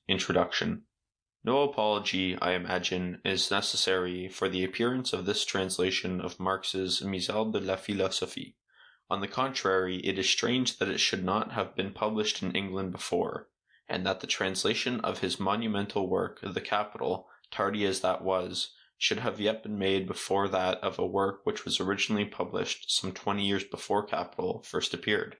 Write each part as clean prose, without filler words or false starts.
Introduction. No apology, I imagine, is necessary for the appearance of this translation of Marx's Misère de la Philosophie. On the contrary, it is strange that it should not have been published in England before, and that the translation of his monumental work, The Capital, tardy as that was, should have yet been made before that of a work which was originally published some 20 years before Capital first appeared.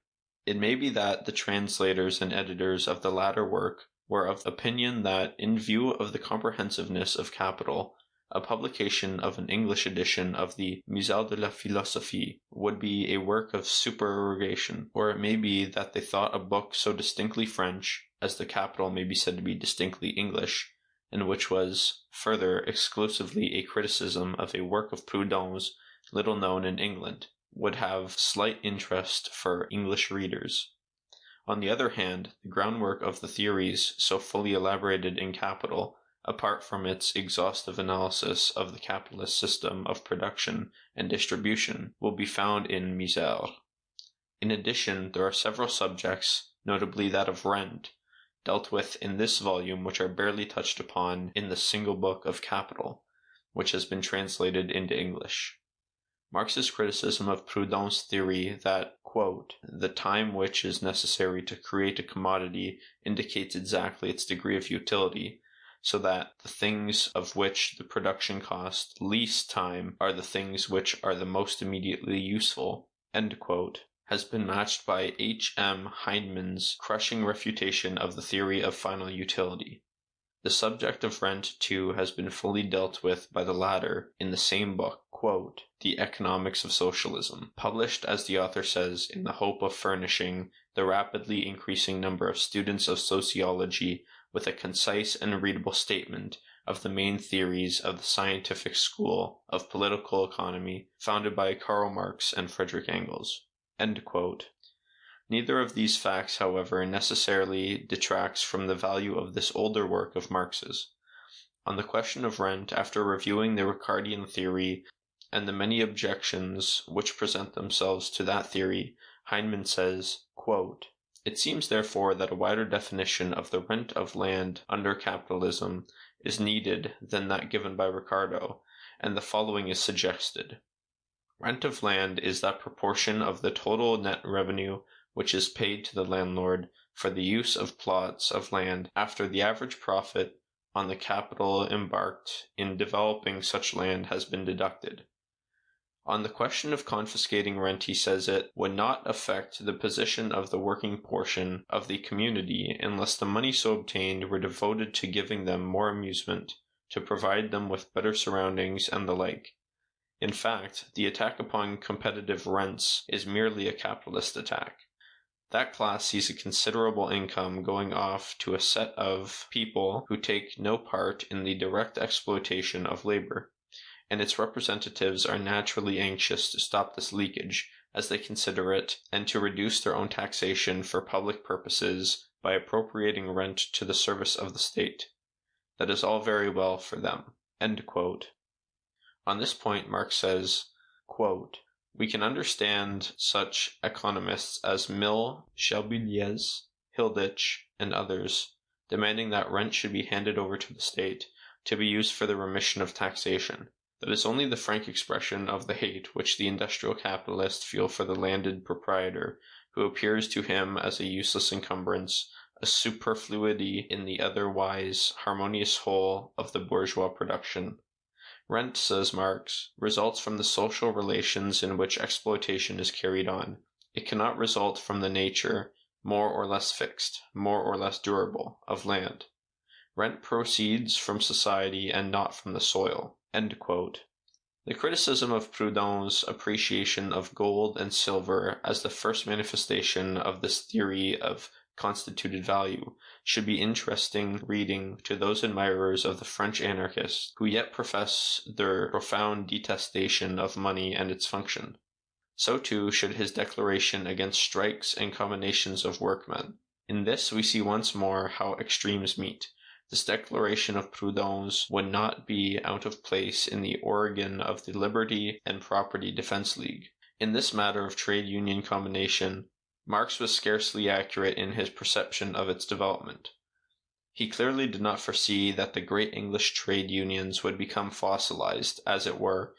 It may be that the translators and editors of the latter work were of opinion that, in view of the comprehensiveness of Capital, a publication of an English edition of the Misère de la Philosophie would be a work of supererogation, or it may be that they thought a book so distinctly French, as the Capital may be said to be distinctly English, and which was, further, exclusively a criticism of a work of Proudhon's little known in England, would have slight interest for English readers. On the other hand, the groundwork of the theories so fully elaborated in Capital, apart from its exhaustive analysis of the capitalist system of production and distribution, will be found in Misère. In addition, there are several subjects, notably that of rent, dealt with in this volume which are barely touched upon in the single book of Capital, which has been translated into English. Marx's criticism of Proudhon's theory that, quote, the time which is necessary to create a commodity indicates exactly its degree of utility, so that the things of which the production costs least time are the things which are the most immediately useful, end quote, has been matched by H. M. Heinemann's crushing refutation of the theory of final utility. The subject of rent, too, has been fully dealt with by the latter in the same book, quote, The Economics of Socialism, published, as the author says, in the hope of furnishing the rapidly increasing number of students of sociology with a concise and readable statement of the main theories of the scientific school of political economy founded by Karl Marx and Friedrich Engels, end quote. Neither of these facts, however, necessarily detracts from the value of this older work of Marx's. On the question of rent, after reviewing the Ricardian theory and the many objections which present themselves to that theory, Heinemann says, quote, it seems therefore that a wider definition of the rent of land under capitalism is needed than that given by Ricardo, and the following is suggested. Rent of land is that proportion of the total net revenue which is paid to the landlord for the use of plots of land after the average profit on the capital embarked in developing such land has been deducted. On the question of confiscating rent, he says it would not affect the position of the working portion of the community unless the money so obtained were devoted to giving them more amusement, to provide them with better surroundings, and the like. In fact, the attack upon competitive rents is merely a capitalist attack. That class sees a considerable income going off to a set of people who take no part in the direct exploitation of labor, and its representatives are naturally anxious to stop this leakage, as they consider it, and to reduce their own taxation for public purposes by appropriating rent to the service of the state. That is all very well for them. End quote. On this point, Marx says, quote, we can understand such economists as Mill, Shelby-Liez, Hilditch, and others, demanding that rent should be handed over to the state, to be used for the remission of taxation. That is only the frank expression of the hate which the industrial capitalists feel for the landed proprietor, who appears to him as a useless encumbrance, a superfluity in the otherwise harmonious whole of the bourgeois production. Rent, says Marx, results from the social relations in which exploitation is carried on. It cannot result from the nature, more or less fixed, more or less durable, of land. Rent proceeds from society and not from the soil. End quote. The criticism of Proudhon's appreciation of gold and silver as the first manifestation of this theory of constituted value should be interesting reading to those admirers of the French anarchists who yet profess their profound detestation of money and its function. So too should his declaration against strikes and combinations of workmen. In this we see once more how extremes meet. This declaration of Proudhon's would not be out of place in the organ of the Liberty and Property Defense League. In this matter of trade union combination, Marx was scarcely accurate in his perception of its development. He clearly did not foresee that the great English trade unions would become fossilized, as it were,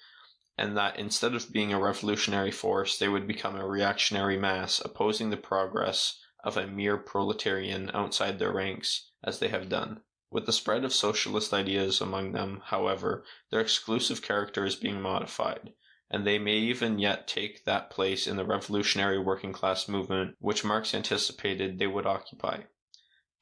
and that instead of being a revolutionary force, they would become a reactionary mass opposing the progress of a mere proletarian outside their ranks, as they have done. With the spread of socialist ideas among them, however, their exclusive character is being modified, and they may even yet take that place in the revolutionary working class movement which Marx anticipated they would occupy.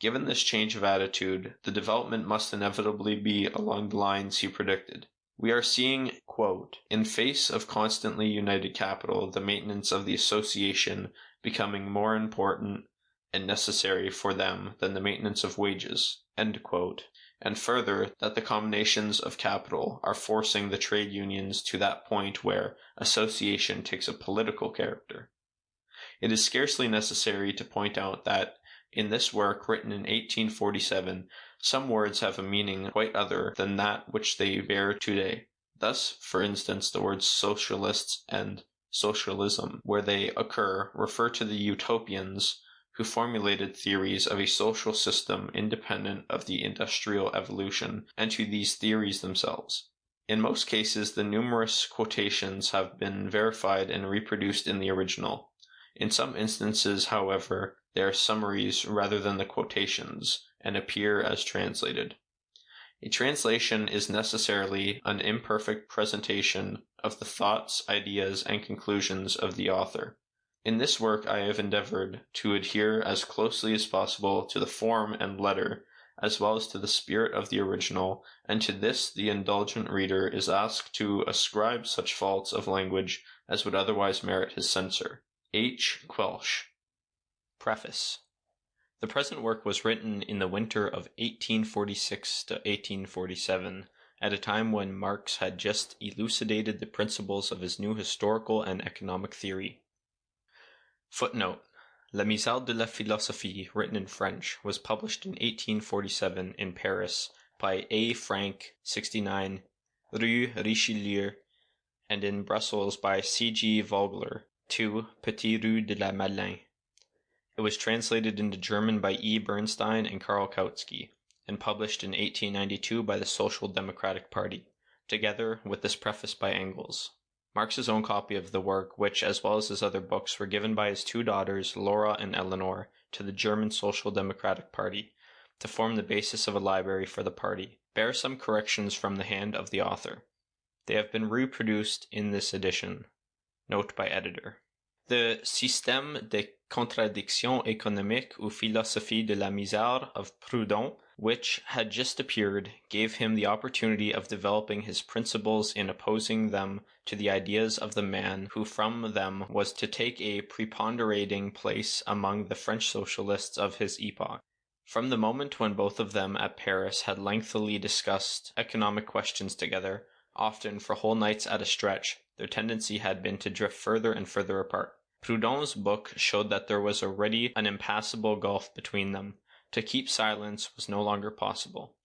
Given this change of attitude, the development must inevitably be along the lines he predicted. We are seeing, quote, in face of constantly united capital, the maintenance of the association becoming more important and necessary for them than the maintenance of wages, end quote, and further, that the combinations of capital are forcing the trade unions to that point where association takes a political character. It is scarcely necessary to point out that in this work, written in 1847, some words have a meaning quite other than that which they bear today. Thus, for instance, the words socialists and socialism, where they occur, refer to the Utopians who formulated theories of a social system independent of the industrial evolution, and to these theories themselves. In most cases, the numerous quotations have been verified and reproduced in the original. In some instances, however, they are summaries rather than the quotations, and appear as translated. A translation is necessarily an imperfect presentation of the thoughts, ideas, and conclusions of the author. In this work I have endeavored to adhere as closely as possible to the form and letter, as well as to the spirit of the original, and to this the indulgent reader is asked to ascribe such faults of language as would otherwise merit his censure. H. Quelch. Preface. The present work was written in the winter of 1846 to 1847, at a time when Marx had just elucidated the principles of his new historical and economic theory. Footnote. La Misère de la Philosophie, written in French, was published in 1847 in Paris by A. Frank, 69, Rue Richelieu, and in Brussels by C. G. Vogler, 2, Petit Rue de la Madeleine. It was translated into German by E. Bernstein and Karl Kautsky, and published in 1892 by the Social Democratic Party, together with this preface by Engels. Marx's own copy of the work, which, as well as his other books, were given by his two daughters, Laura and Eleanor, to the German Social Democratic Party, to form the basis of a library for the party, bear some corrections from the hand of the author. They have been reproduced in this edition. Note by editor. The System de Contradictions économiques ou Philosophie de la Misère of Proudhon, which had just appeared, gave him the opportunity of developing his principles in opposing them to the ideas of the man who from them was to take a preponderating place among the French socialists of his epoch. From the moment when both of them at Paris had lengthily discussed economic questions together, often for whole nights at a stretch, their tendency had been to drift further and further apart. Proudhon's book showed that there was already an impassable gulf between them. To keep silence was no longer possible.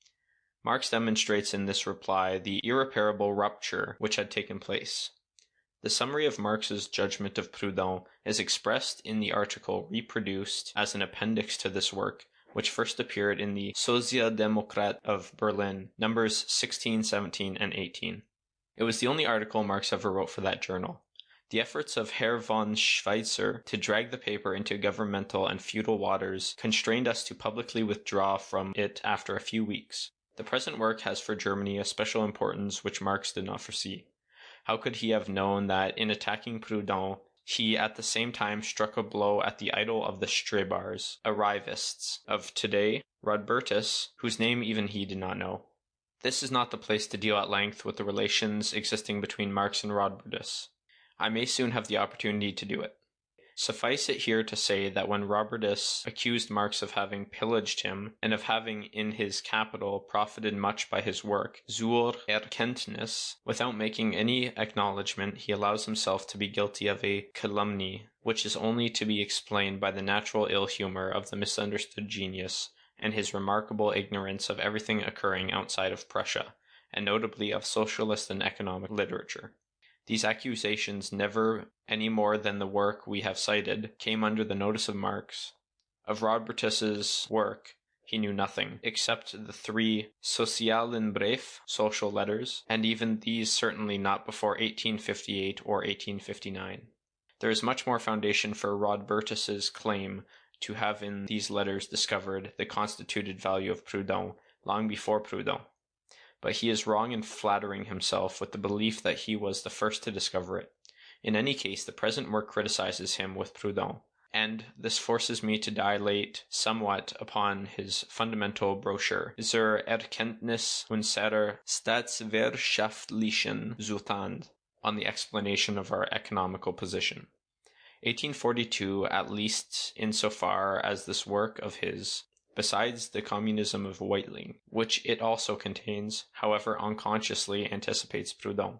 Marx demonstrates in this reply the irreparable rupture which had taken place. The summary of Marx's judgment of Proudhon is expressed in the article reproduced as an appendix to this work, which first appeared in the Sozialdemokrat of Berlin, numbers 16, 17, and 18. It was the only article Marx ever wrote for that journal. The efforts of Herr von Schweitzer to drag the paper into governmental and feudal waters constrained us to publicly withdraw from it after a few weeks. The present work has for Germany a special importance which Marx did not foresee. How could he have known that in attacking Proudhon, he at the same time struck a blow at the idol of the Strebars, arrivists of today, Rodbertus, whose name even he did not know. This is not the place to deal at length with the relations existing between Marx and Rodbertus. I may soon have the opportunity to do it. Suffice it here to say that when Rodbertus accused Marx of having pillaged him, and of having in his capital profited much by his work, zur Erkenntnis, without making any acknowledgement, he allows himself to be guilty of a calumny, which is only to be explained by the natural ill-humor of the misunderstood genius, and his remarkable ignorance of everything occurring outside of Prussia, and notably of socialist and economic literature. These accusations never, any more than the work we have cited, came under the notice of Marx. Of Rodbertus's work, he knew nothing, except the 3 Socialen Brief, social letters, and even these certainly not before 1858 or 1859. There is much more foundation for Rodbertus's claim to have in these letters discovered the constituted value of Proudhon long before Proudhon. But he is wrong in flattering himself with the belief that he was the first to discover it. In any case, the present work criticizes him with Proudhon, and this forces me to dilate somewhat upon his fundamental brochure, Zur Erkenntnis unserer staatswirtschaftlichen Zustand, on the explanation of our economical position. 1842, at least insofar as this work of his, besides the communism of Whiteling, which it also contains, however unconsciously anticipates Proudhon.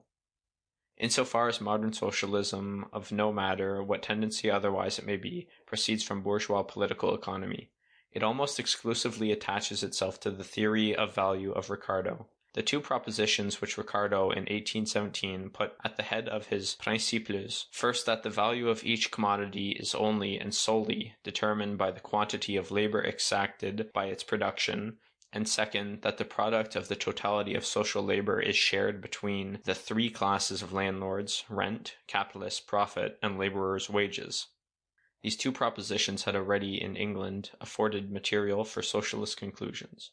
Insofar as modern socialism, of no matter what tendency otherwise it may be, proceeds from bourgeois political economy, it almost exclusively attaches itself to the theory of value of Ricardo. The 2 propositions which Ricardo in 1817 put at the head of his Principes, first that the value of each commodity is only and solely determined by the quantity of labor exacted by its production, and second, that the product of the totality of social labor is shared between the 3 classes of landlords, rent, capitalists, profit, and laborers' wages. These 2 propositions had already in England afforded material for socialist conclusions.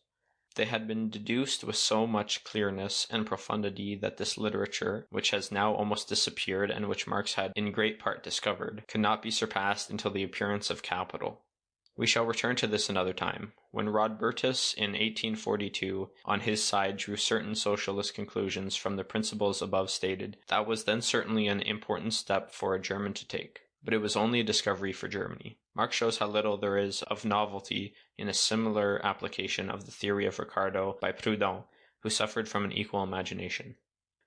They had been deduced with so much clearness and profundity that this literature, which has now almost disappeared and which Marx had in great part discovered, could not be surpassed until the appearance of Capital. We shall return to this another time. When Rodbertus in 1842 on his side drew certain socialist conclusions from the principles above stated, that was then certainly an important step for a German to take. But it was only a discovery for Germany. Marx shows how little there is of novelty in a similar application of the theory of Ricardo by Proudhon, who suffered from an equal imagination.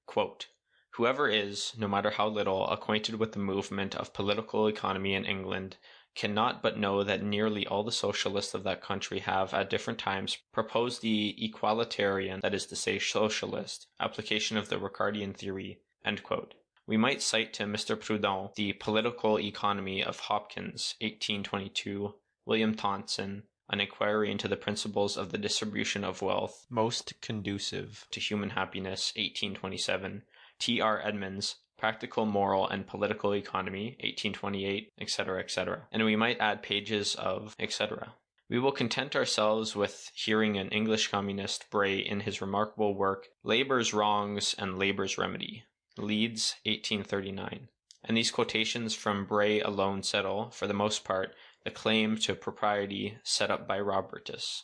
Quote, "Whoever is, no matter how little, acquainted with the movement of political economy in England, cannot but know that nearly all the socialists of that country have at different times proposed the equalitarian, that is to say socialist, application of the Ricardian theory." End quote. We might cite to Mr. Proudhon the Political Economy of Hopkins, 1822, William Thomson, An Inquiry into the Principles of the Distribution of Wealth Most Conducive to Human Happiness, 1827, T.R. Edmonds, Practical Moral and Political Economy, 1828, etc., etc. And we might add pages of etc. We will content ourselves with hearing an English communist Bray in his remarkable work Labour's Wrongs and Labour's Remedy, Leeds, 1839. And these quotations from Bray alone settle, for the most part, the claim to propriety set up by Rodbertus.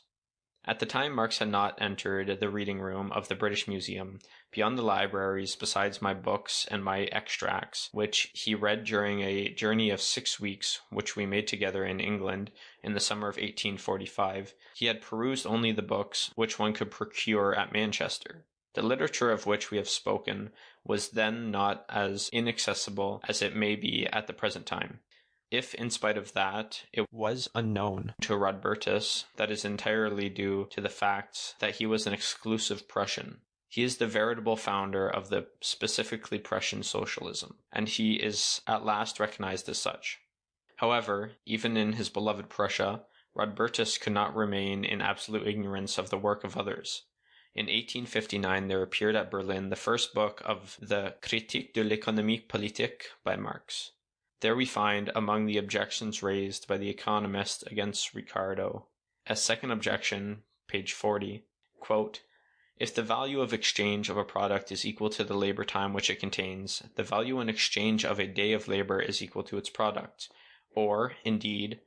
At the time Marx had not entered the reading room of the British Museum. Beyond the libraries, besides my books and my extracts, which he read during a journey of 6 weeks which we made together in England in the summer of 1845, he had perused only the books which one could procure at Manchester. The literature of which we have spoken was then not as inaccessible as it may be at the present time. If, in spite of that, it was unknown to Rodbertus, that is entirely due to the fact that he was an exclusive Prussian. He is the veritable founder of the specifically Prussian socialism, and he is at last recognized as such. However, even in his beloved Prussia, Rodbertus could not remain in absolute ignorance of the work of others. In 1859 there appeared at Berlin the first book of the Critique de l'économie politique by Marx. There we find, among the objections raised by the economist against Ricardo, a second objection, page 40, quote, "If the value of exchange of a product is equal to the labor time which it contains, the value in exchange of a day of labor is equal to its product, or, indeed,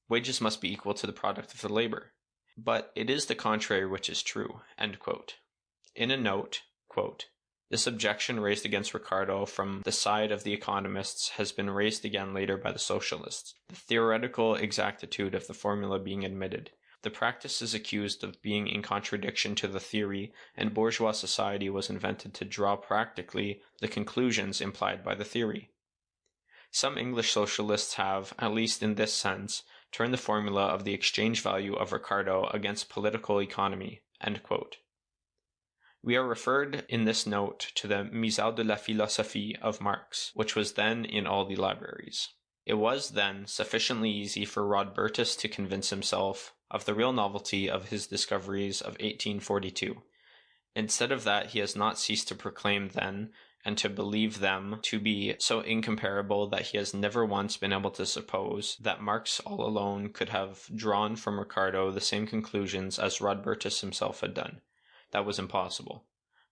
wages must be equal to the product of the labor. But it is the contrary which is true." End quote. In a note, quote, "This objection raised against Ricardo from the side of the economists has been raised again later by the socialists, the theoretical exactitude of the formula being admitted. The practice is accused of being in contradiction to the theory, and bourgeois society was invented to draw practically the conclusions implied by the theory. Some English socialists have, at least in this sense, turned the formula of the exchange value of Ricardo against political economy." End quote. We are referred in this note to the Misal de la Philosophie of Marx, which was then in all the libraries. It was, then, sufficiently easy for Rodbertus to convince himself, of the real novelty of his discoveries of 1842. Instead of that, he has not ceased to proclaim then, and to believe them to be so incomparable that he has never once been able to suppose that Marx all alone could have drawn from Ricardo the same conclusions as Rodbertus himself had done. That was impossible.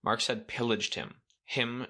Marx had pillaged him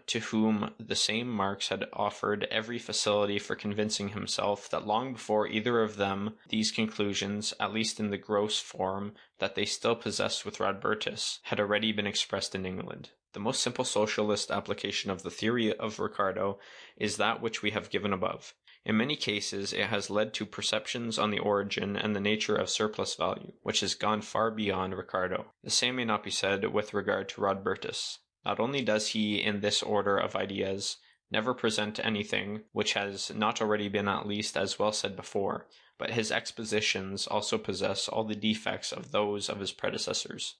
to whom the same Marx had offered every facility for convincing himself that long before either of them these conclusions, at least in the gross form that they still possessed with Rodbertus, had already been expressed in England. The most simple socialist application of the theory of Ricardo is that which we have given above. In many cases it has led to perceptions on the origin and the nature of surplus value, which has gone far beyond Ricardo. The same may not be said with regard to Rodbertus. Not only does he, in this order of ideas, never present anything which has not already been at least as well said before, but his expositions also possess all the defects of those of his predecessors.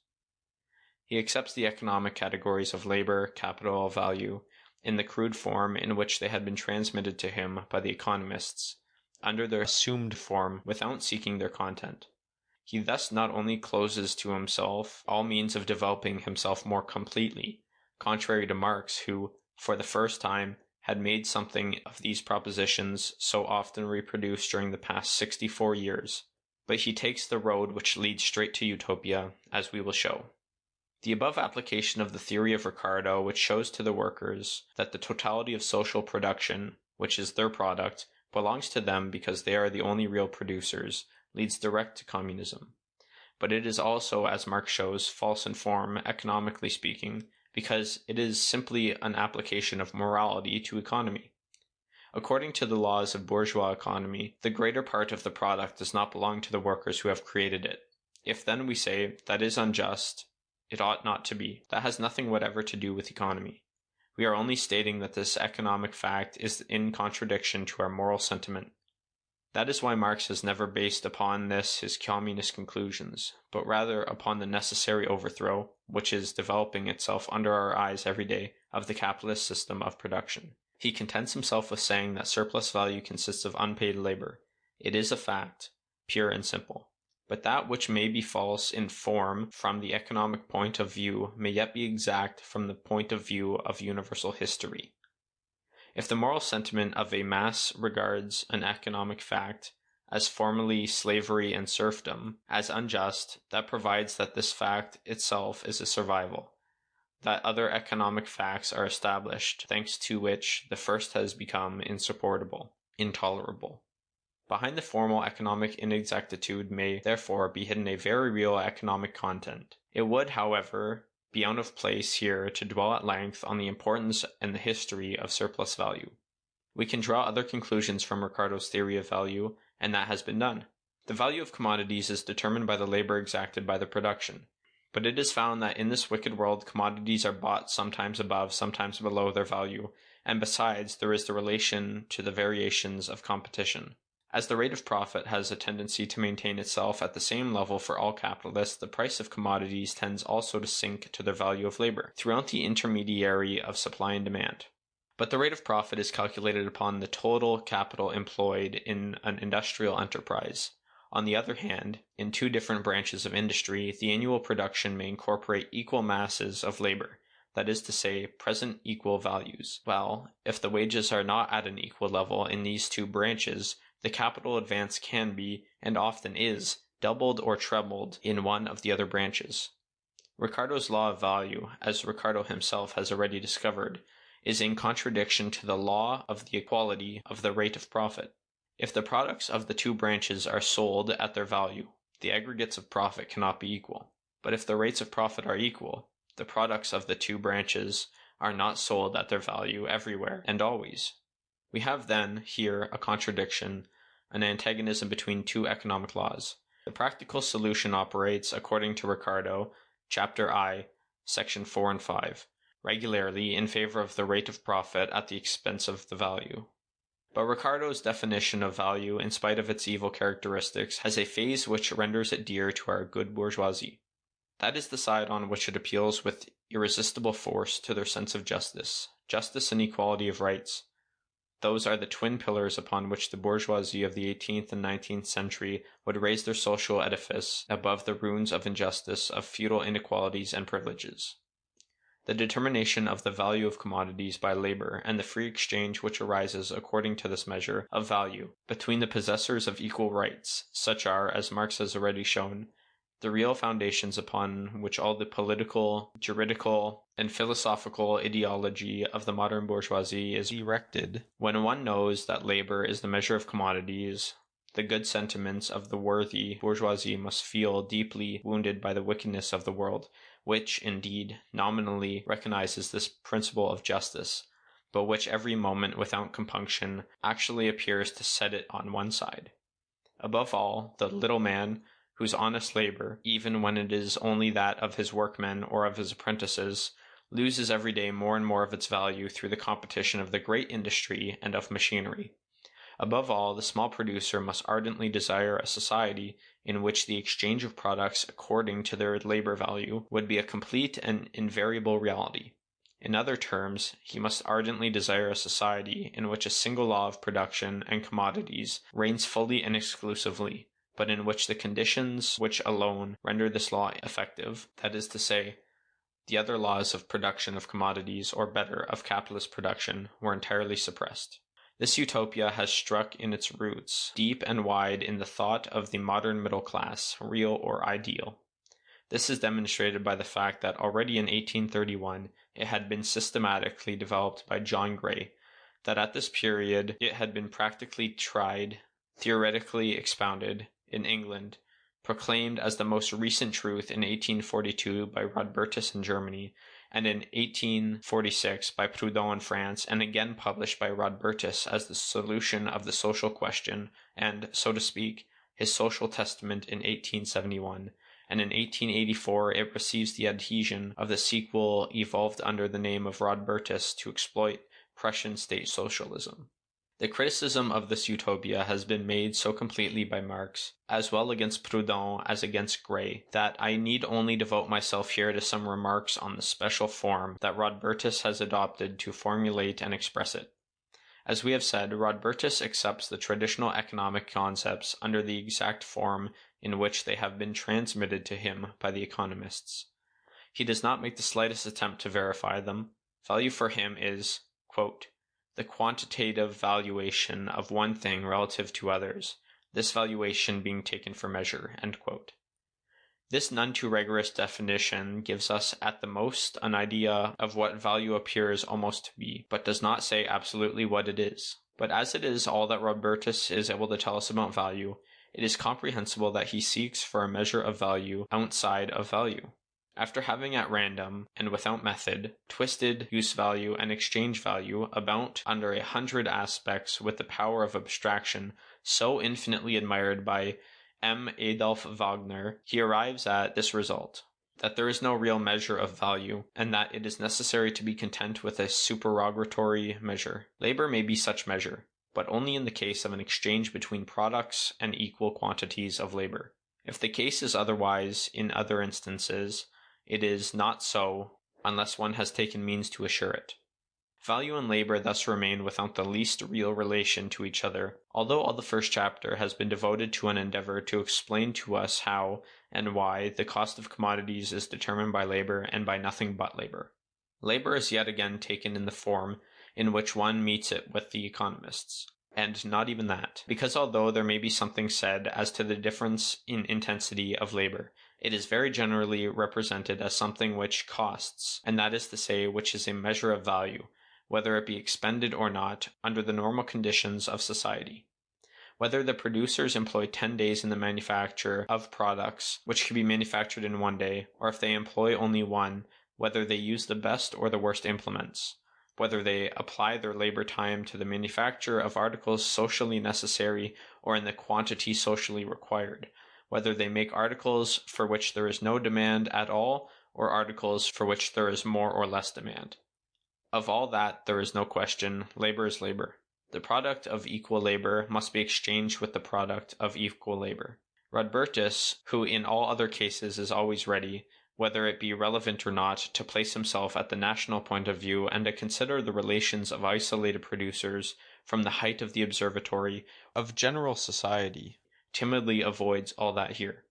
He accepts the economic categories of labor, capital, value, in the crude form in which they had been transmitted to him by the economists, under their assumed form, without seeking their content. He thus not only closes to himself all means of developing himself more completely, contrary to Marx, who, for the first time, had made something of these propositions so often reproduced during the past 64 years, but he takes the road which leads straight to Utopia, as we will show. The above application of the theory of Ricardo, which shows to the workers that the totality of social production, which is their product, belongs to them because they are the only real producers, leads direct to communism. But it is also, as Marx shows, false in form, economically speaking, because it is simply an application of morality to economy. According to the laws of bourgeois economy, the greater part of the product does not belong to the workers who have created it. If then we say that is unjust, it ought not to be. That has nothing whatever to do with economy. We are only stating that this economic fact is in contradiction to our moral sentiment. That is why Marx has never based upon this his communist conclusions, but rather upon the necessary overthrow, which is developing itself under our eyes every day, of the capitalist system of production. He contents himself with saying that surplus value consists of unpaid labor. It is a fact, pure and simple. But that which may be false in form from the economic point of view may yet be exact from the point of view of universal history. If the moral sentiment of a mass regards an economic fact, as formerly slavery and serfdom, as unjust, that provides that this fact itself is a survival, that other economic facts are established, thanks to which the first has become insupportable, intolerable. Behind the formal economic inexactitude may, therefore, be hidden a very real economic content. It would, however, be out of place here to dwell at length on the importance and the history of surplus value. We can draw other conclusions from Ricardo's theory of value, and that has been done. The value of commodities is determined by the labor exacted by the production. But it is found that in this wicked world commodities are bought sometimes above, sometimes below their value, and besides there is the relation to the variations of competition. As the rate of profit has a tendency to maintain itself at the same level for all capitalists, the price of commodities tends also to sink to their value of labor, throughout the intermediary of supply and demand. But the rate of profit is calculated upon the total capital employed in an industrial enterprise. On the other hand, in two different branches of industry, the annual production may incorporate equal masses of labor, that is to say, present equal values. Well, if the wages are not at an equal level in these two branches, the capital advance can be, and often is, doubled or trebled in one of the other branches. Ricardo's law of value, as Ricardo himself has already discovered, is in contradiction to the law of the equality of the rate of profit. If the products of the two branches are sold at their value, the aggregates of profit cannot be equal. But if the rates of profit are equal, the products of the two branches are not sold at their value everywhere and always. We have then here a contradiction, an antagonism between two economic laws. The practical solution operates, according to Ricardo, chapter I, section 4 and 5, regularly in favor of the rate of profit at the expense of the value. But Ricardo's definition of value, in spite of its evil characteristics, has a phase which renders it dear to our good bourgeoisie. That is the side on which it appeals with irresistible force to their sense of justice and equality of rights. Those are the twin pillars upon which the bourgeoisie of the 18th and 19th century would raise their social edifice above the ruins of injustice, of feudal inequalities and privileges. The determination of the value of commodities by labor, and the free exchange which arises according to this measure of value between the possessors of equal rights, such are, as Marx has already shown, the real foundations upon which all the political, juridical, and philosophical ideology of the modern bourgeoisie is erected. When one knows that labor is the measure of commodities, the good sentiments of the worthy bourgeoisie must feel deeply wounded by the wickedness of the world, which, indeed, nominally recognizes this principle of justice, but which every moment, without compunction, actually appears to set it on one side. Above all, the little man, whose honest labor, even when it is only that of his workmen or of his apprentices, loses every day more and more of its value through the competition of the great industry and of machinery. Above all, the small producer must ardently desire a society in which the exchange of products according to their labor value would be a complete and invariable reality. In other terms, he must ardently desire a society in which a single law of production and commodities reigns fully and exclusively, but in which the conditions which alone render this law effective, that is to say, the other laws of production of commodities, or better, of capitalist production, were entirely suppressed. This utopia has struck in its roots deep and wide in the thought of the modern middle class, real or ideal. This is demonstrated by the fact that already in 1831 it had been systematically developed by John Gray, that at this period it had been practically tried, theoretically expounded, in England, proclaimed as the most recent truth in 1842 by Rodbertus in Germany, and in 1846 by Proudhon in France, and again published by Rodbertus as the solution of the social question, and, so to speak, his social testament in 1871, and in 1884 it receives the adhesion of the sequel evolved under the name of Rodbertus to exploit Prussian state socialism. The criticism of this utopia has been made so completely by Marx, as well against Proudhon as against Gray, that I need only devote myself here to some remarks on the special form that Rodbertus has adopted to formulate and express it. As we have said, Rodbertus accepts the traditional economic concepts under the exact form in which they have been transmitted to him by the economists. He does not make the slightest attempt to verify them. Value for him is, quote, the quantitative valuation of one thing relative to others, this valuation being taken for measure, end quote. This none too rigorous definition gives us at the most an idea of what value appears almost to be, but does not say absolutely what it is. But as it is all that Rodbertus is able to tell us about value, it is comprehensible that he seeks for a measure of value outside of value. After having at random, and without method, twisted use value and exchange value about under 100 aspects with the power of abstraction so infinitely admired by M. Adolf Wagner, he arrives at this result, that there is no real measure of value, and that it is necessary to be content with a supererogatory measure. Labor may be such measure, but only in the case of an exchange between products and equal quantities of labor. If the case is otherwise in other instances, it is not so unless one has taken means to assure it. Value and labor thus remain without the least real relation to each other, although all the first chapter has been devoted to an endeavor to explain to us how and why the cost of commodities is determined by labor and by nothing but labor. Labor is yet again taken in the form in which one meets it with the economists, and not even that, because although there may be something said as to the difference in intensity of labor, it is very generally represented as something which costs, and that is to say, which is a measure of value, whether it be expended or not, under the normal conditions of society. Whether the producers employ 10 days in the manufacture of products which can be manufactured in 1 day, or if they employ only one, whether they use the best or the worst implements, whether they apply their labor time to the manufacture of articles socially necessary or in the quantity socially required, whether they make articles for which there is no demand at all or articles for which there is more or less demand. Of all that there is no question. Labor is labor. The product of equal labor must be exchanged with the product of equal labor. Rodbertus, who in all other cases is always ready, whether it be relevant or not, to place himself at the national point of view and to consider the relations of isolated producers from the height of the observatory of general society, timidly avoids all that here,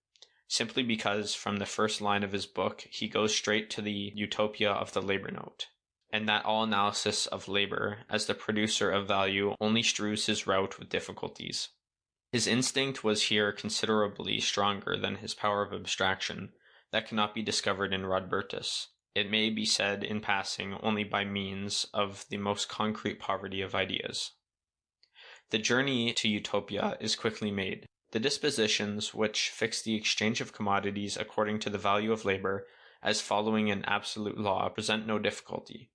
simply because from the first line of his book he goes straight to the utopia of the labor note, and that all analysis of labor as the producer of value only strews his route with difficulties. His instinct was here considerably stronger than his power of abstraction, that cannot be discovered in Rodbertus. It may be said in passing only by means of the most concrete poverty of ideas. The journey to Utopia is quickly made. The dispositions which fix the exchange of commodities according to the value of labor, as following an absolute law, present no difficulty.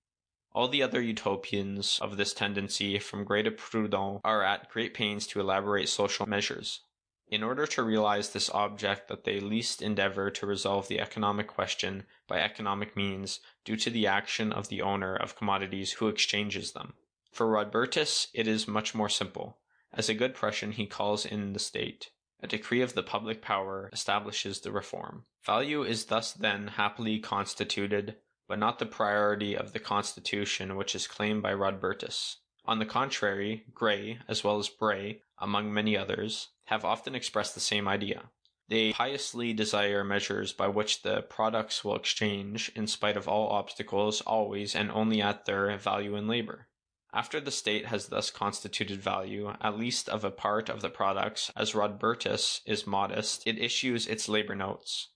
All the other utopians of this tendency, from Gray to Proudhon, are at great pains to elaborate social measures. In order to realize this object, that they least endeavor to resolve the economic question by economic means, due to the action of the owner of commodities who exchanges them. For Rodbertus it is much more simple. As a good Prussian he calls in the state. A decree of the public power establishes the reform. Value is thus then happily constituted, but not the priority of the constitution which is claimed by Rodbertus. On the contrary, Gray, as well as Bray, among many others, have often expressed the same idea. They piously desire measures by which the products will exchange, in spite of all obstacles, always and only at their value in labor. After the state has thus constituted value, at least of a part of the products, as Rodbertus is modest, it issues its labor notes,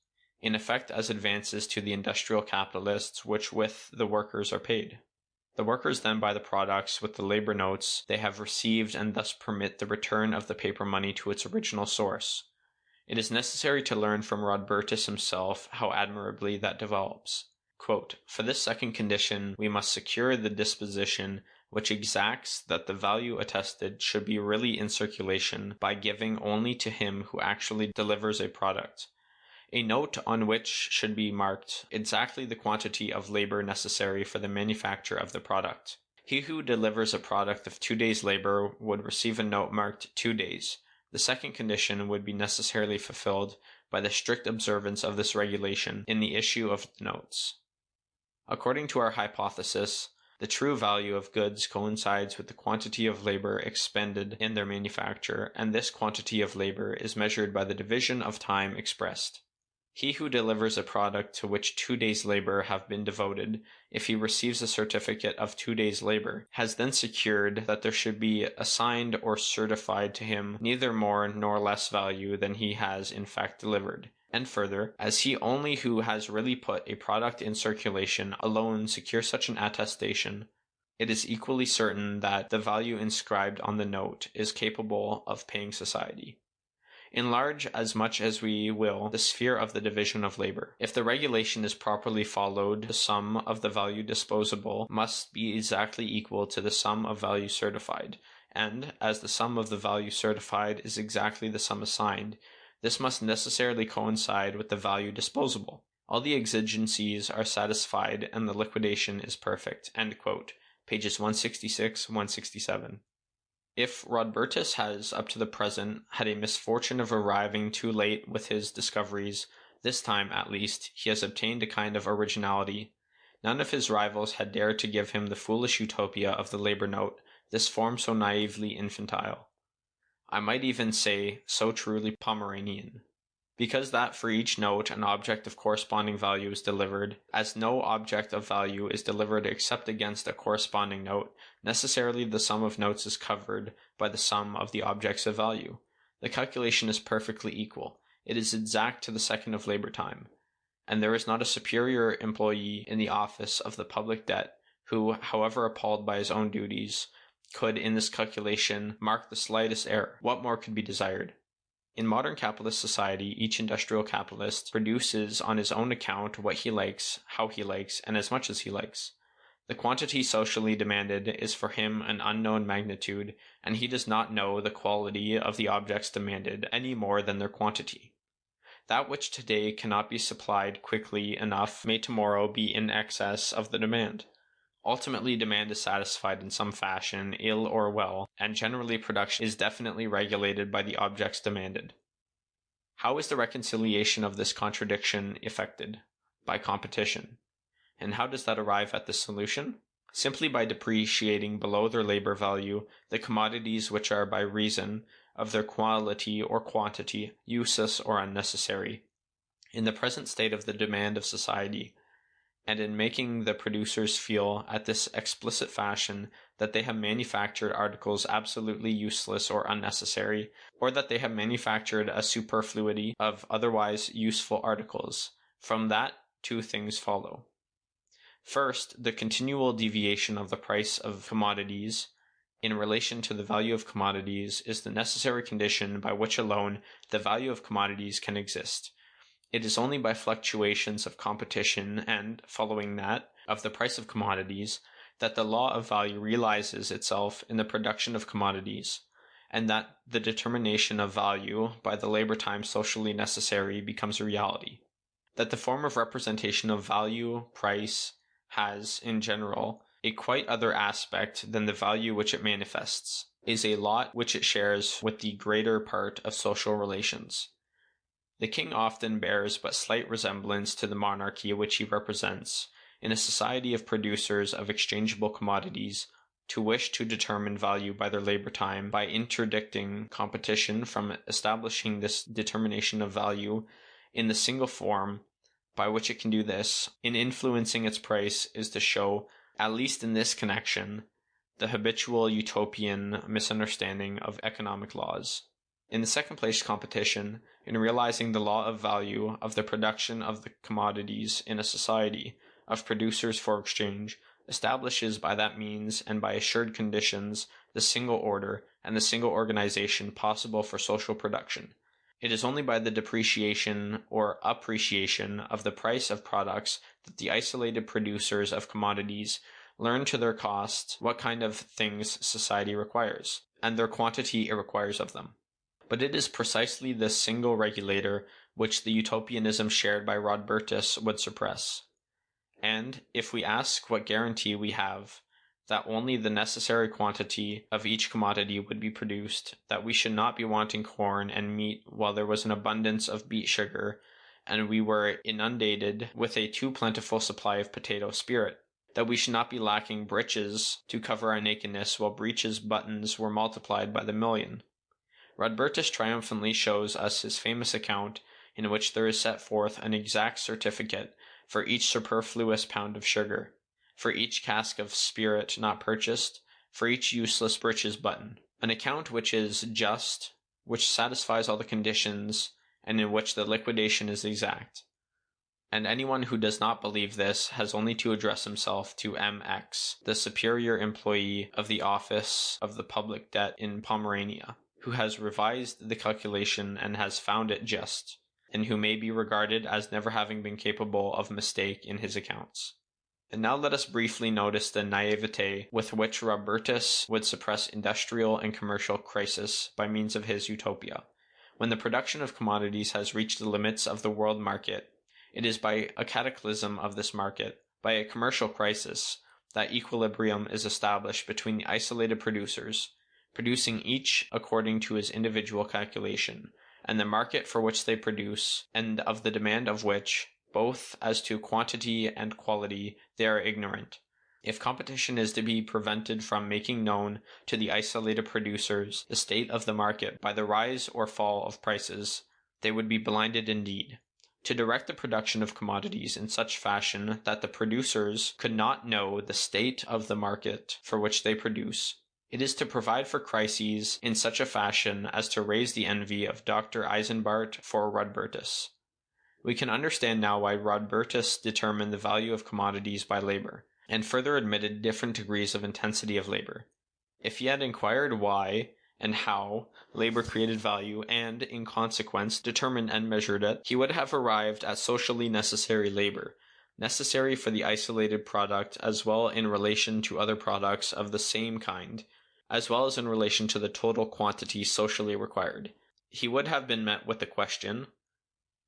in effect as advances to the industrial capitalists, which with the workers are paid. The workers then buy the products with the labor notes they have received and thus permit the return of the paper money to its original source. It is necessary to learn from Rodbertus himself how admirably that develops. Quote, "For this second condition we must secure the disposition which exacts that the value attested should be really in circulation by giving only to him who actually delivers a product. A note on which should be marked exactly the quantity of labor necessary for the manufacture of the product. He who delivers a product of 2 days' labor would receive a note marked 2 days. The second condition would be necessarily fulfilled by the strict observance of this regulation in the issue of the notes. According to our hypothesis, the true value of goods coincides with the quantity of labor expended in their manufacture, and this quantity of labor is measured by the division of time expressed. He who delivers a product to which 2 days' labor have been devoted, if he receives a certificate of 2 days' labor, has then secured that there should be assigned or certified to him neither more nor less value than he has in fact delivered. And further, as he only who has really put a product in circulation alone secures such an attestation, it is equally certain that the value inscribed on the note is capable of paying society. Enlarge as much as we will the sphere of the division of labor. If the regulation is properly followed, the sum of the value disposable must be exactly equal to the sum of value certified, and, as the sum of the value certified is exactly the sum assigned, this must necessarily coincide with the value disposable. All the exigencies are satisfied and the liquidation is perfect." End quote. Pages 166, 167. If Rodbertus has, up to the present, had a misfortune of arriving too late with his discoveries, this time, at least, he has obtained a kind of originality. None of his rivals had dared to give him the foolish utopia of the labor note, this form so naively infantile. I might even say, so truly Pomeranian. Because that for each note an object of corresponding value is delivered, as no object of value is delivered except against a corresponding note, necessarily the sum of notes is covered by the sum of the objects of value. The calculation is perfectly equal. It is exact to the second of labor time. And there is not a superior employee in the office of the public debt who, however appalled by his own duties, could in this calculation mark the slightest error. What more could be desired? In modern capitalist society, each industrial capitalist produces on his own account what he likes, how he likes, and as much as he likes. The quantity socially demanded is for him an unknown magnitude, and he does not know the quality of the objects demanded any more than their quantity. That which today cannot be supplied quickly enough may tomorrow be in excess of the demand. Ultimately, demand is satisfied in some fashion, ill or well, and generally production is definitely regulated by the objects demanded. How is the reconciliation of this contradiction effected? by competition. And how does that arrive at this solution? Simply by depreciating below their labor value the commodities which are by reason of their quality or quantity useless or unnecessary in the present state of the demand of society, and in making the producers feel at this explicit fashion that they have manufactured articles absolutely useless or unnecessary, or that they have manufactured a superfluity of otherwise useful articles. From that, two things follow. First, the continual deviation of the price of commodities in relation to the value of commodities is the necessary condition by which alone the value of commodities can exist. It is only by fluctuations of competition and, following that, of the price of commodities, that the law of value realizes itself in the production of commodities, and that the determination of value by the labor time socially necessary becomes a reality. That the form of representation of value, price, has, in general, a quite other aspect than the value which it manifests, is a lot which it shares with the greater part of social relations. The king often bears but slight resemblance to the monarchy which he represents, in a society of producers of exchangeable commodities, to wish to determine value by their labor time, by interdicting competition from establishing this determination of value in the single form by which it can do this, in influencing its price, is to show, at least in this connection, the habitual utopian misunderstanding of economic laws. In the second place, competition, in realizing the law of value of the production of the commodities in a society of producers for exchange, establishes by that means and by assured conditions the single order and the single organization possible for social production. It is only by the depreciation or appreciation of the price of products that the isolated producers of commodities learn to their cost what kind of things society requires, and their quantity it requires of them. But it is precisely this single regulator which the utopianism shared by Rodbertus would suppress. And if we ask what guarantee we have that only the necessary quantity of each commodity would be produced, that we should not be wanting corn and meat while there was an abundance of beet sugar, and we were inundated with a too plentiful supply of potato spirit, that we should not be lacking breeches to cover our nakedness while breeches buttons were multiplied by the million. Rodbertus triumphantly shows us his famous account, in which there is set forth an exact certificate for each superfluous pound of sugar, for each cask of spirit not purchased, for each useless breeches button. An account which is just, which satisfies all the conditions, and in which the liquidation is exact. And anyone who does not believe this has only to address himself to MX, the superior employee of the Office of the Public Debt in Pomerania, who has revised the calculation and has found it just, and who may be regarded as never having been capable of mistake in his accounts. And now let us briefly notice the naivete with which Rodbertus would suppress industrial and commercial crisis by means of his utopia. When the production of commodities has reached the limits of the world market, it is by a cataclysm of this market, by a commercial crisis, that equilibrium is established between the isolated producers, producing each according to his individual calculation, and the market for which they produce, and of the demand of which, both as to quantity and quality, they are ignorant. If competition is to be prevented from making known to the isolated producers the state of the market by the rise or fall of prices, they would be blinded indeed. To direct the production of commodities in such fashion that the producers could not know the state of the market for which they produce, it is to provide for crises in such a fashion as to raise the envy of Dr. Eisenbart for Rodbertus. We can understand now why Rodbertus determined the value of commodities by labor, and further admitted different degrees of intensity of labor. If he had inquired why and how labor created value, and, in consequence, determined and measured it, he would have arrived at socially necessary labor, necessary for the isolated product as well in relation to other products of the same kind, as well as in relation to the total quantity socially required. He would have been met with the question,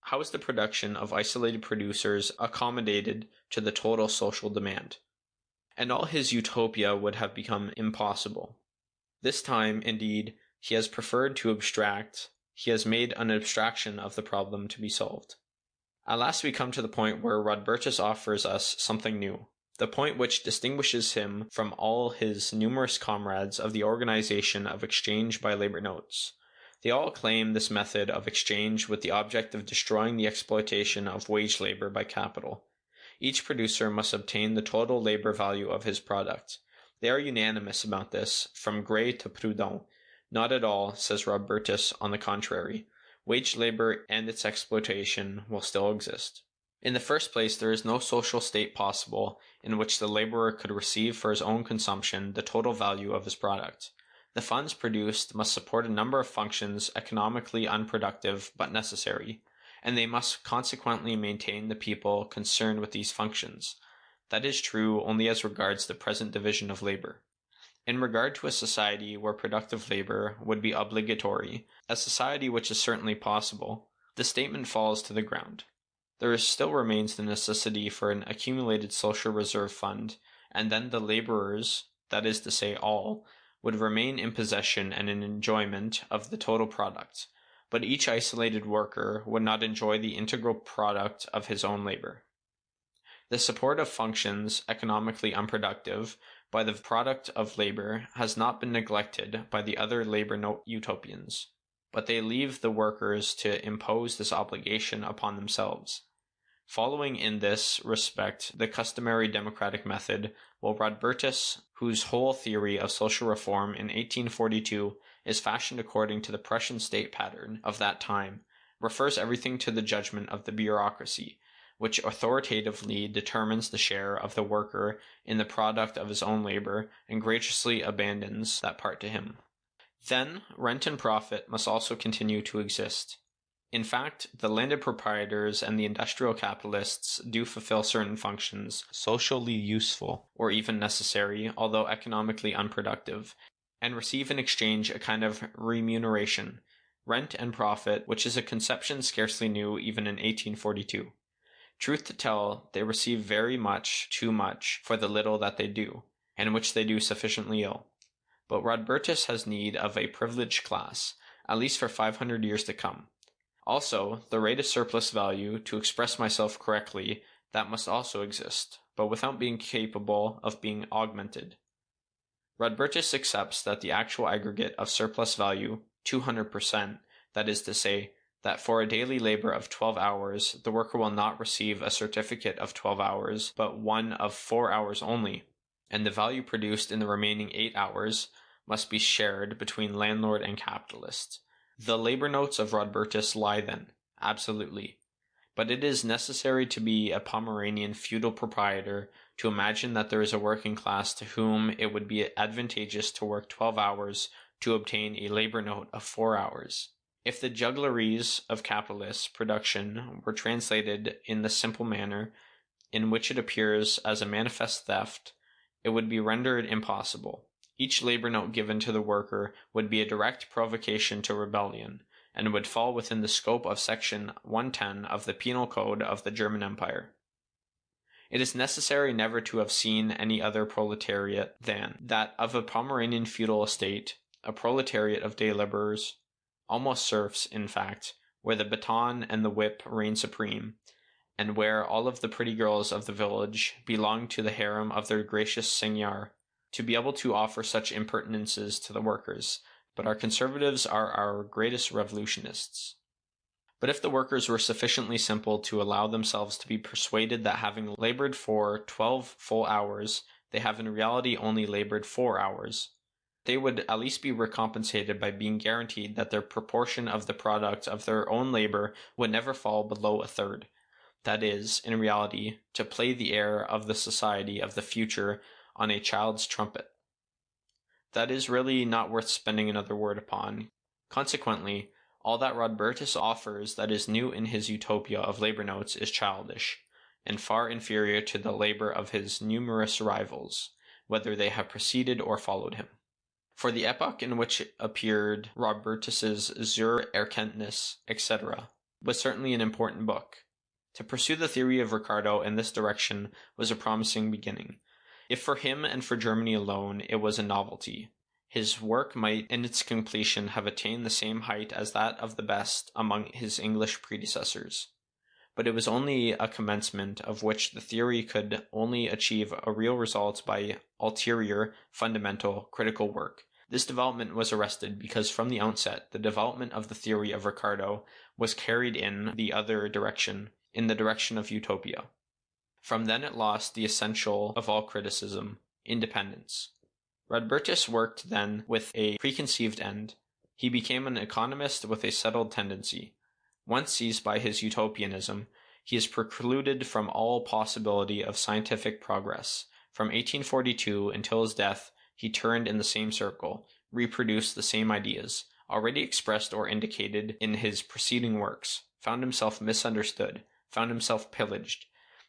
how is the production of isolated producers accommodated to the total social demand? And all his utopia would have become impossible. This time, indeed, he has preferred to abstract, he has made an abstraction of the problem to be solved. At last we come to the point where Rodbertus offers us something new, the point which distinguishes him from all his numerous comrades of the organization of exchange by labor notes. They all claim this method of exchange with the object of destroying the exploitation of wage labor by capital. Each producer must obtain the total labor value of his product. They are unanimous about this, from Gray to Proudhon. Not at all, says Rodbertus, on the contrary. Wage labor and its exploitation will still exist. In the first place, there is no social state possible in which the laborer could receive for his own consumption the total value of his product. The funds produced must support a number of functions economically unproductive but necessary, and they must consequently maintain the people concerned with these functions. That is true only as regards the present division of labor. In regard to a society where productive labor would be obligatory, a society which is certainly possible, the statement falls to the ground. There still remains the necessity for an accumulated social reserve fund, and then the laborers, that is to say all, would remain in possession and in enjoyment of the total product, but each isolated worker would not enjoy the integral product of his own labor. The support of functions economically unproductive by the product of labor has not been neglected by the other labor note utopians, but they leave the workers to impose this obligation upon themselves. Following in this respect the customary democratic method, while Rodbertus, whose whole theory of social reform in 1842 is fashioned according to the Prussian state pattern of that time, refers everything to the judgment of the bureaucracy, which authoritatively determines the share of the worker in the product of his own labor and graciously abandons that part to him. Then, rent and profit must also continue to exist. In fact, the landed proprietors and the industrial capitalists do fulfill certain functions, socially useful or even necessary, although economically unproductive, and receive in exchange a kind of remuneration, rent and profit, which is a conception scarcely new even in 1842. Truth to tell, they receive very much too much for the little that they do, and which they do sufficiently ill. But Rodbertus has need of a privileged class, at least for 500 years to come. Also, the rate of surplus value, to express myself correctly, that must also exist, but without being capable of being augmented. Rodbertus accepts that the actual aggregate of surplus value, 200%, that is to say, that for a daily labor of 12 hours, the worker will not receive a certificate of 12 hours, but one of 4 hours only, and the value produced in the remaining 8 hours must be shared between landlord and capitalist. The labor notes of Rodbertus lie then, absolutely. But it is necessary to be a Pomeranian feudal proprietor to imagine that there is a working class to whom it would be advantageous to work 12 hours to obtain a labor note of 4 hours. If the juggleries of capitalist production were translated in the simple manner in which it appears as a manifest theft, it would be rendered impossible. Each labor note given to the worker would be a direct provocation to rebellion, and would fall within the scope of Section 110 of the Penal Code of the German Empire. It is necessary never to have seen any other proletariat than that of a Pomeranian feudal estate, a proletariat of day laborers, almost serfs, in fact, where the baton and the whip reign supreme, and where all of the pretty girls of the village belong to the harem of their gracious seigneur, to be able to offer such impertinences to the workers. But our conservatives are our greatest revolutionists. But if the workers were sufficiently simple to allow themselves to be persuaded that having labored for 12 full hours, they have in reality only labored 4 hours, they would at least be recompensated by being guaranteed that their proportion of the product of their own labor would never fall below a third. That is, in reality, to play the air of the society of the future on a child's trumpet. That is really not worth spending another word upon. Consequently, all that Rodbertus offers that is new in his utopia of labor notes is childish, and far inferior to the labor of his numerous rivals, whether they have preceded or followed him. For the epoch in which appeared Rodbertus's Zur Erkenntnis, etc., was certainly an important book. To pursue the theory of Ricardo in this direction was a promising beginning. If for him and for Germany alone it was a novelty, his work might in its completion have attained the same height as that of the best among his English predecessors. but it was only a commencement of which the theory could only achieve a real result by ulterior, fundamental, critical work. This development was arrested because from the outset, the development of the theory of Ricardo was carried in the other direction, in the direction of utopia. From then it lost the essential of all criticism, independence. Radbertus worked then with a preconceived end. He became an economist with a settled tendency. Once seized by his utopianism, he is precluded from all possibility of scientific progress. From 1842 until his death, he turned in the same circle, reproduced the same ideas, already expressed or indicated in his preceding works, found himself misunderstood, found himself pillaged.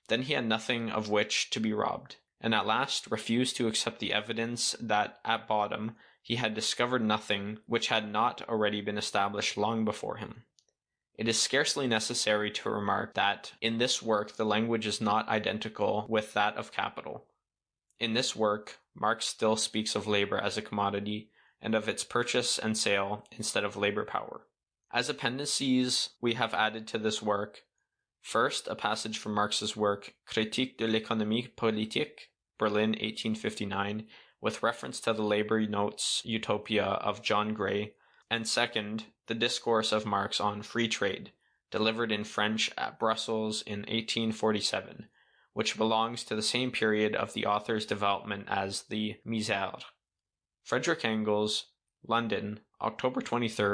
Then he had nothing of which to be robbed, and at last refused to accept the evidence that at bottom he had discovered nothing which had not already been established long before him. It is scarcely necessary to remark that in this work the language is not identical with that of capital. In this work, Marx still speaks of labor as a commodity and of its purchase and sale instead of labor power. As appendices, we have added to this work, first, a passage from Marx's work Critique de l'économie politique, Berlin 1859, with reference to the labor notes Utopia of John Gray, and second, the discourse of Marx on free trade, delivered in French at Brussels in 1847, which belongs to the same period of the author's development as the Misère. Frederick Engels, London, October 23,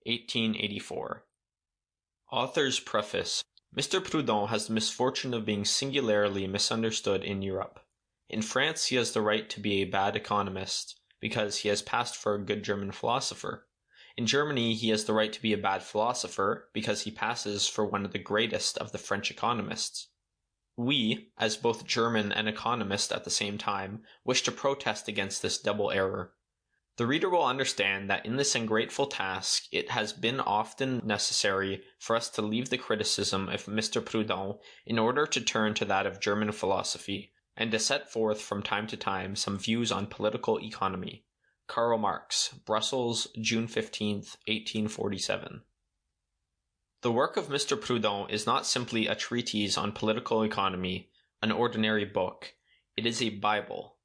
1884. Author's Preface. Mr. Proudhon has the misfortune of being singularly misunderstood in Europe. In France he has the right to be a bad economist, because he has passed for a good German philosopher. In Germany he has the right to be a bad philosopher, because he passes for one of the greatest of the French economists. We, as both German and economist at the same time, wish to protest against this double error. The reader will understand that in this ungrateful task it has been often necessary for us to leave the criticism of Mr. Proudhon in order to turn to that of German philosophy, and to set forth from time to time some views on political economy. Karl Marx, Brussels, June 15, 1847. The work of Mr. Proudhon is not simply a treatise on political economy, an ordinary book. It is a Bible.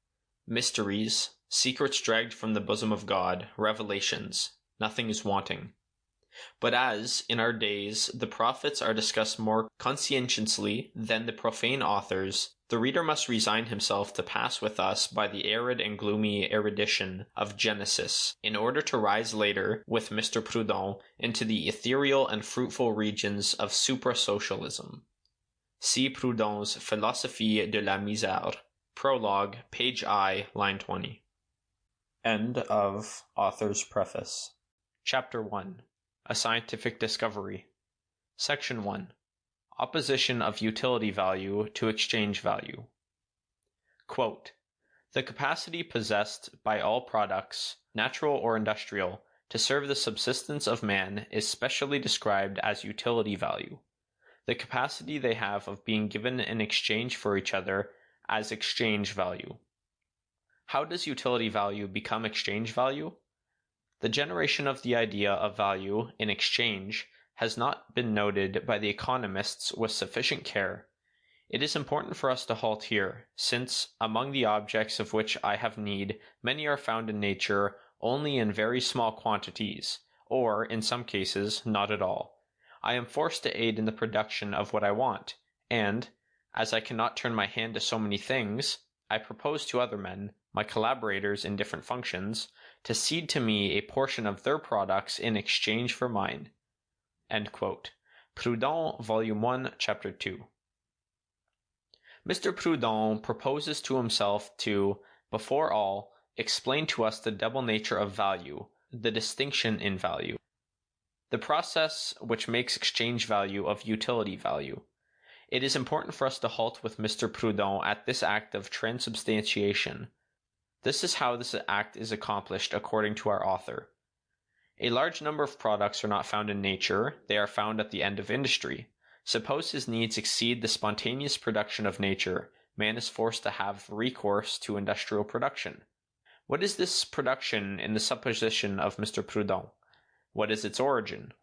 Mysteries, secrets dragged from the bosom of God, revelations, nothing is wanting. But as, in our days, the prophets are discussed more conscientiously than the profane authors, the reader must resign himself to pass with us by the arid and gloomy erudition of Genesis, in order to rise later, with Mr. Proudhon, into the ethereal and fruitful regions of supra-socialism. See Proudhon's Philosophie de la Misère, Prologue, page I, line 20. End of author's preface. Chapter 1. A Scientific Discovery. Section 1. Opposition of utility value to exchange value. Quote, the capacity possessed by all products, natural or industrial, to serve the subsistence of man is specially described as utility value. The capacity they have of being given in exchange for each other as exchange value. How does utility value become exchange value? The generation of the idea of value in exchange has not been noted by the economists with sufficient care. It is important for us to halt here, since, among the objects of which I have need, many are found in nature only in very small quantities, or, in some cases, not at all. I am forced to aid in the production of what I want, and, as I cannot turn my hand to so many things, I propose to other men, my collaborators in different functions, to cede to me a portion of their products in exchange for mine. End quote. Proudhon, Volume 1, Chapter 2. Mr. Proudhon proposes to himself to, before all, explain to us the double nature of value, the distinction in value, the process which makes exchange value of utility value. It is important for us to halt with Mr. Proudhon at this act of transubstantiation. This is how this act is accomplished according to our author. A large number of products are not found in nature, they are found at the end of industry. Suppose his needs exceed the spontaneous production of nature, man is forced to have recourse to industrial production. What is this production in the supposition of Mr. Proudhon? What is its origin?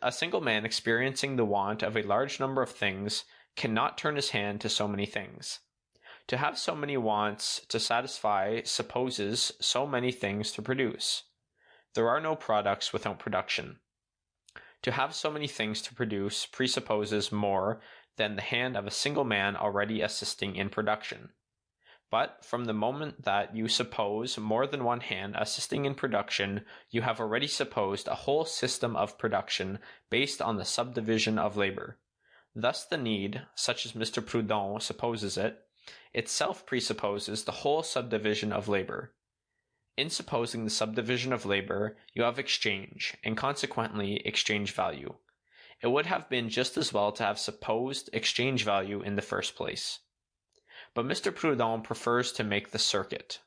a single man experiencing the want of a large number of things cannot turn his hand to so many things. To have so many wants to satisfy supposes so many things to produce. There are no products without production. To have so many things to produce presupposes more than the hand of a single man already assisting in production. But from the moment that you suppose more than one hand assisting in production, you have already supposed a whole system of production based on the subdivision of labor. Thus the need, such as Mr. Proudhon supposes it, itself presupposes the whole subdivision of labor. In supposing the subdivision of labor, you have exchange, and consequently exchange value. It would have been just as well to have supposed exchange value in the first place. But Mr. Proudhon prefers to make the circuit.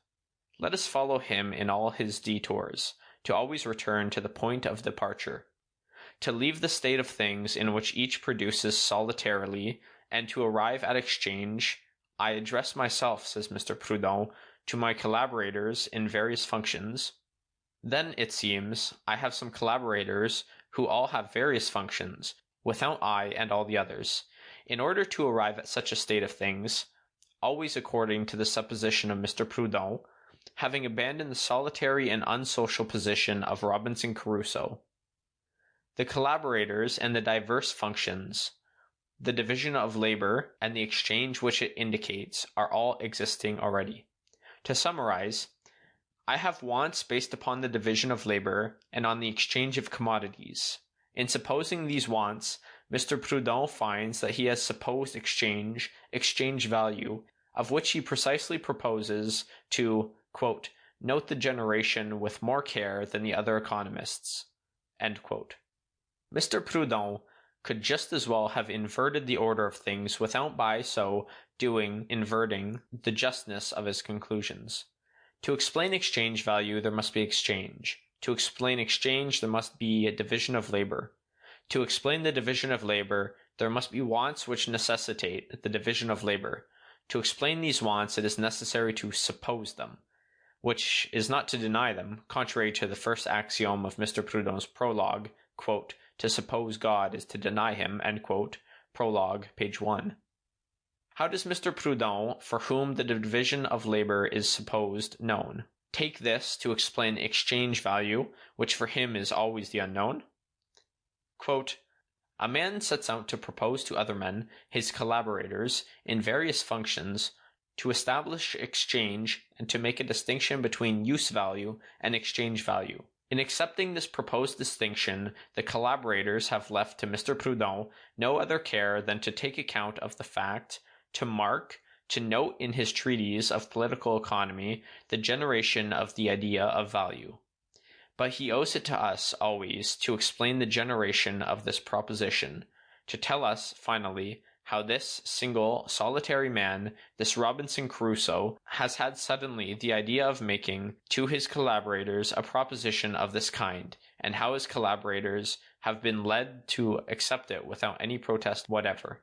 Let us follow him in all his detours, to always return to the point of departure, to leave the state of things in which each produces solitarily, and to arrive at exchange. I address myself, says Mr. Proudhon, to my collaborators in various functions. Then, it seems, I have some collaborators who all have various functions, without I and all the others. In order to arrive at such a state of things, always according to the supposition of Mr. Proudhon, having abandoned the solitary and unsocial position of Robinson Crusoe, the collaborators and the diverse functions, the division of labor, and the exchange which it indicates are all existing already. To summarize, I have wants based upon the division of labor and on the exchange of commodities. In supposing these wants, Mr. Proudhon finds that he has supposed exchange value, of which he precisely proposes to, quote, note the generation with more care than the other economists, end quote. Mr. Proudhon could just as well have inverted the order of things without by so doing inverting the justness of his conclusions. To explain exchange value, there must be exchange. To explain exchange, there must be a division of labor. To explain the division of labor, there must be wants which necessitate the division of labor. To explain these wants, it is necessary to suppose them, which is not to deny them, contrary to the first axiom of Mr. Proudhon's prologue, quote, to suppose God is to deny him, end quote, prologue, page 1. How does Mr. Proudhon, for whom the division of labor is supposed known, take this to explain exchange value, which for him is always the unknown? Quote, a man sets out to propose to other men, his collaborators, in various functions, to establish exchange and to make a distinction between use value and exchange value. In accepting this proposed distinction, the collaborators have left to Mr. Proudhon no other care than to take account of the fact, to mark, to note in his treatise of political economy the generation of the idea of value. But he owes it to us always to explain the generation of this proposition, to tell us, finally, how this single, solitary man, this Robinson Crusoe, has had suddenly the idea of making to his collaborators a proposition of this kind, and how his collaborators have been led to accept it without any protest whatever.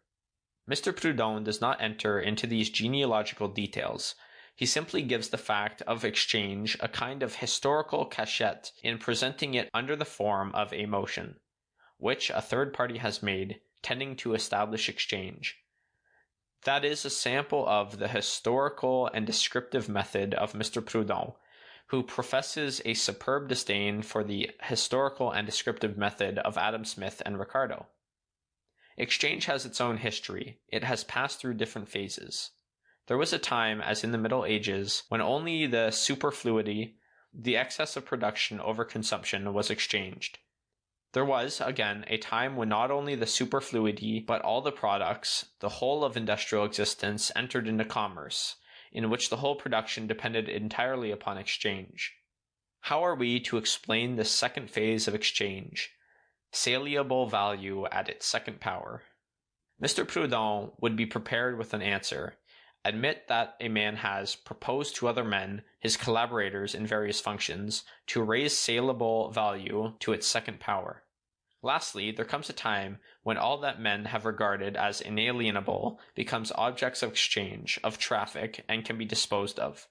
Mr. Proudhon does not enter into these genealogical details. He simply gives the fact of exchange a kind of historical cachet in presenting it under the form of a motion, which a third party has made, tending to establish exchange. That is a sample of the historical and descriptive method of Mr. Proudhon, who professes a superb disdain for the historical and descriptive method of Adam Smith and Ricardo. Exchange has its own history. It has passed through different phases. There was a time, as in the Middle Ages, when only the superfluity, the excess of production over consumption, was exchanged. There was, again, a time when not only the superfluity, but all the products, the whole of industrial existence, entered into commerce, in which the whole production depended entirely upon exchange. How are we to explain this second phase of exchange? Saleable value at its second power. Mr. Proudhon would be prepared with an answer. Admit that a man has proposed to other men, his collaborators in various functions, to raise saleable value to its second power. Lastly, there comes a time when all that men have regarded as inalienable becomes objects of exchange, of traffic, and can be disposed of.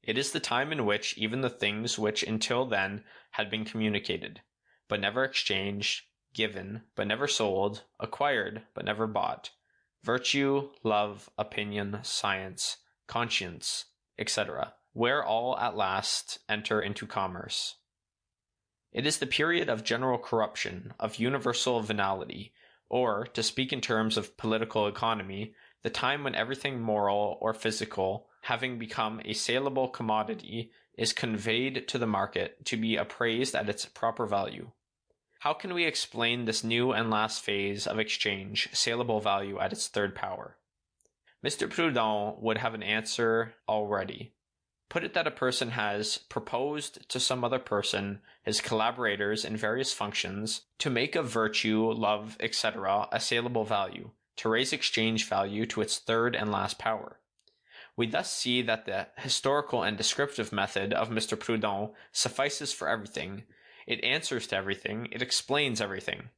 It is the time in which even the things which until then had been communicated, but never exchanged, given, but never sold, acquired, but never bought, virtue, love, opinion, science, conscience, etc., where all at last enter into commerce. It is the period of general corruption, of universal venality, or, to speak in terms of political economy, the time when everything moral or physical, having become a saleable commodity, is conveyed to the market to be appraised at its proper value. How can we explain this new and last phase of exchange, saleable value at its third power? Mr. Proudhon would have an answer already. Put it that a person has proposed to some other person, his collaborators in various functions, to make of virtue, love, etc. a saleable value, to raise exchange value to its third and last power. We thus see that the historical and descriptive method of Mr. Proudhon suffices for everything. It answers to everything, it explains everything.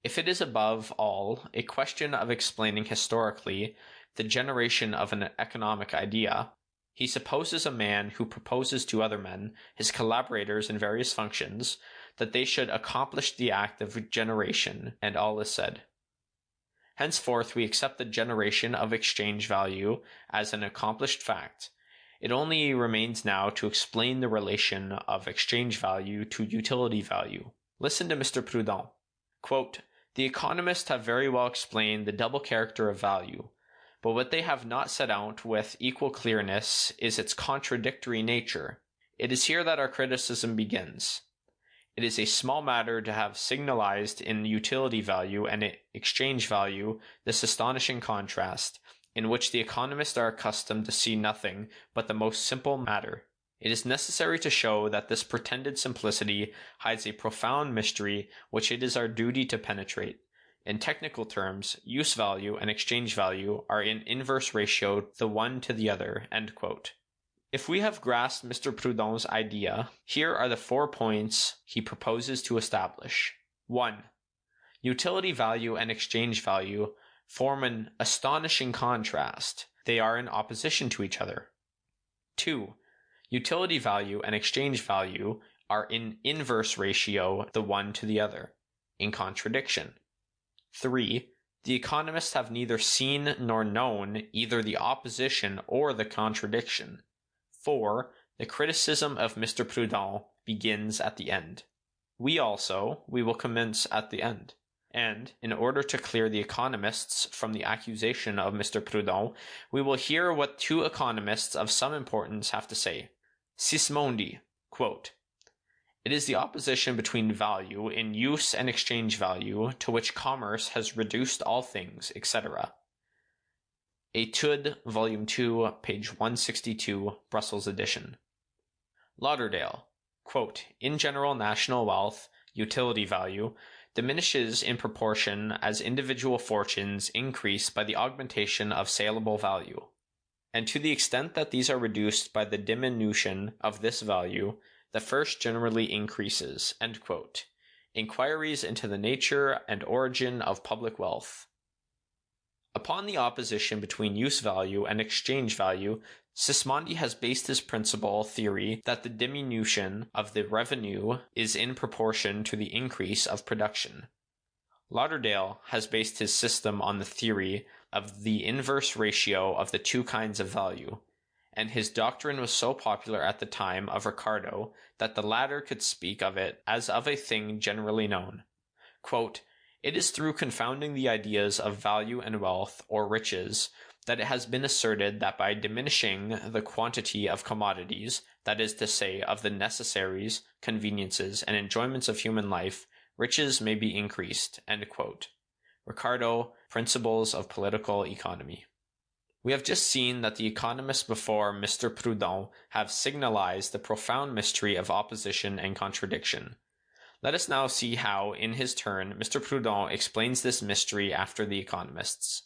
If it is above all a question of explaining historically the generation of an economic idea, he supposes a man who proposes to other men, his collaborators in various functions, that they should accomplish the act of generation, and all is said. Henceforth we accept the generation of exchange value as an accomplished fact. It only remains now to explain the relation of exchange value to utility value. Listen to Mr. Proudhon. Quote, "The economists have very well explained the double character of value, but what they have not set out with equal clearness is its contradictory nature. It is here that our criticism begins. It is a small matter to have signalized in utility value and exchange value this astonishing contrast, in which the economists are accustomed to see nothing but the most simple matter. It is necessary to show that this pretended simplicity hides a profound mystery which it is our duty to penetrate. In technical terms, use value and exchange value are in inverse ratio the one to the other." End quote. If we have grasped Mr. Proudhon's idea, here are the 4 points he proposes to establish. 1. Utility value and exchange value form an astonishing contrast. They are in opposition to each other. 2. Utility value and exchange value are in inverse ratio the one to the other, in contradiction. 3. The economists have neither seen nor known either the opposition or the contradiction. 4. The criticism of Mr. Proudhon begins at the end. We will commence at the end. And, in order to clear the economists from the accusation of Mr. Proudhon, we will hear what 2 economists of some importance have to say. Sismondi, quote, "It is the opposition between value in use and exchange value to which commerce has reduced all things, etc." Etudes, Volume 2, page 162, Brussels edition. Lauderdale, quote, "In general, national wealth, utility value, diminishes in proportion as individual fortunes increase by the augmentation of saleable value. And to the extent that these are reduced by the diminution of this value, the first generally increases." End quote. Inquiries into the nature and origin of public wealth. Upon the opposition between use value and exchange value, Sismondi has based his principal theory that the diminution of the revenue is in proportion to the increase of production. Lauderdale has based his system on the theory of the inverse ratio of the 2 kinds of value, and his doctrine was so popular at the time of Ricardo that the latter could speak of it as of a thing generally known. Quote, "It is through confounding the ideas of value and wealth, or riches, that it has been asserted that by diminishing the quantity of commodities, that is to say, of the necessaries, conveniences, and enjoyments of human life, riches may be increased." End quote. Ricardo, Principles of Political Economy. We have just seen that the economists before Mr. Proudhon have signalized the profound mystery of opposition and contradiction. Let us now see how, in his turn, Mr. Proudhon explains this mystery after the economists.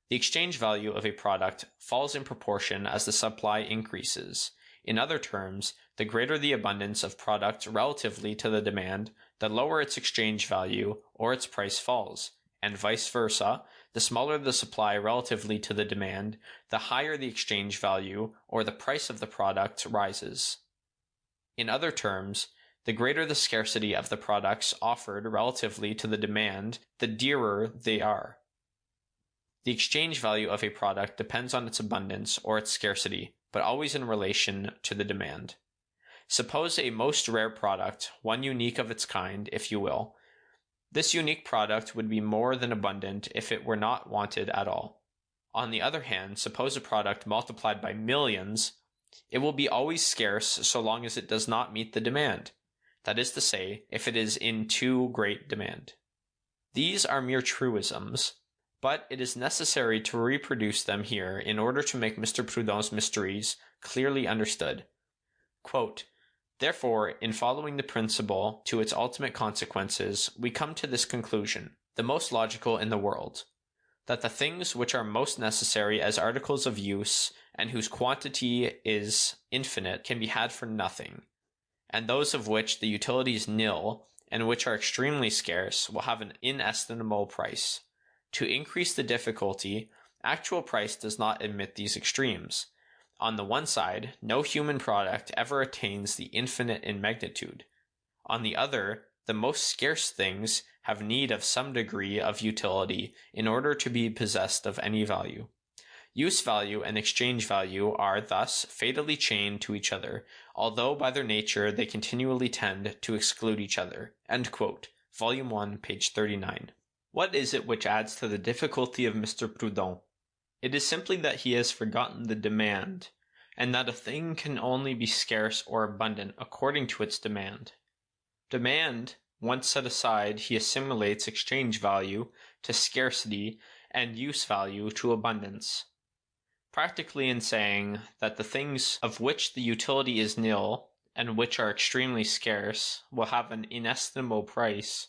The exchange value of a product falls in proportion as the supply increases. In other terms, the greater the abundance of product relatively to the demand, the lower its exchange value or its price falls, and vice versa. The smaller the supply relatively to the demand, the higher the exchange value or the price of the product rises. In other terms, The greater the scarcity of the products offered relatively to the demand, the dearer they are. The exchange value of a product depends on its abundance or its scarcity, but always in relation to the demand. Suppose a most rare product, one unique of its kind, if you will. This unique product would be more than abundant if it were not wanted at all. On the other hand, suppose a product multiplied by millions, it will be always scarce so long as it does not meet the demand. That is to say, if it is in too great demand. These are mere truisms, but it is necessary to reproduce them here in order to make Mr. Proudhon's mysteries clearly understood. Quote, "Therefore, in following the principle to its ultimate consequences, we come to this conclusion, the most logical in the world, that the things which are most necessary as articles of use and whose quantity is infinite can be had for nothing, and those of which the utility is nil and which are extremely scarce will have an inestimable price. To increase the difficulty, actual price does not admit these extremes. On the one side, no human product ever attains the infinite in magnitude. On the other, the most scarce things have need of some degree of utility in order to be possessed of any value. Use value and exchange value are thus fatally chained to each other, although by their nature they continually tend to exclude each other." End quote. Volume 1, page 39. What is it which adds to the difficulty of Mr. Proudhon? It is simply that he has forgotten the demand, and that a thing can only be scarce or abundant according to its demand. Demand once set aside, he assimilates exchange value to scarcity and use value to abundance. Practically in saying that the things of which the utility is nil and which are extremely scarce will have an inestimable price,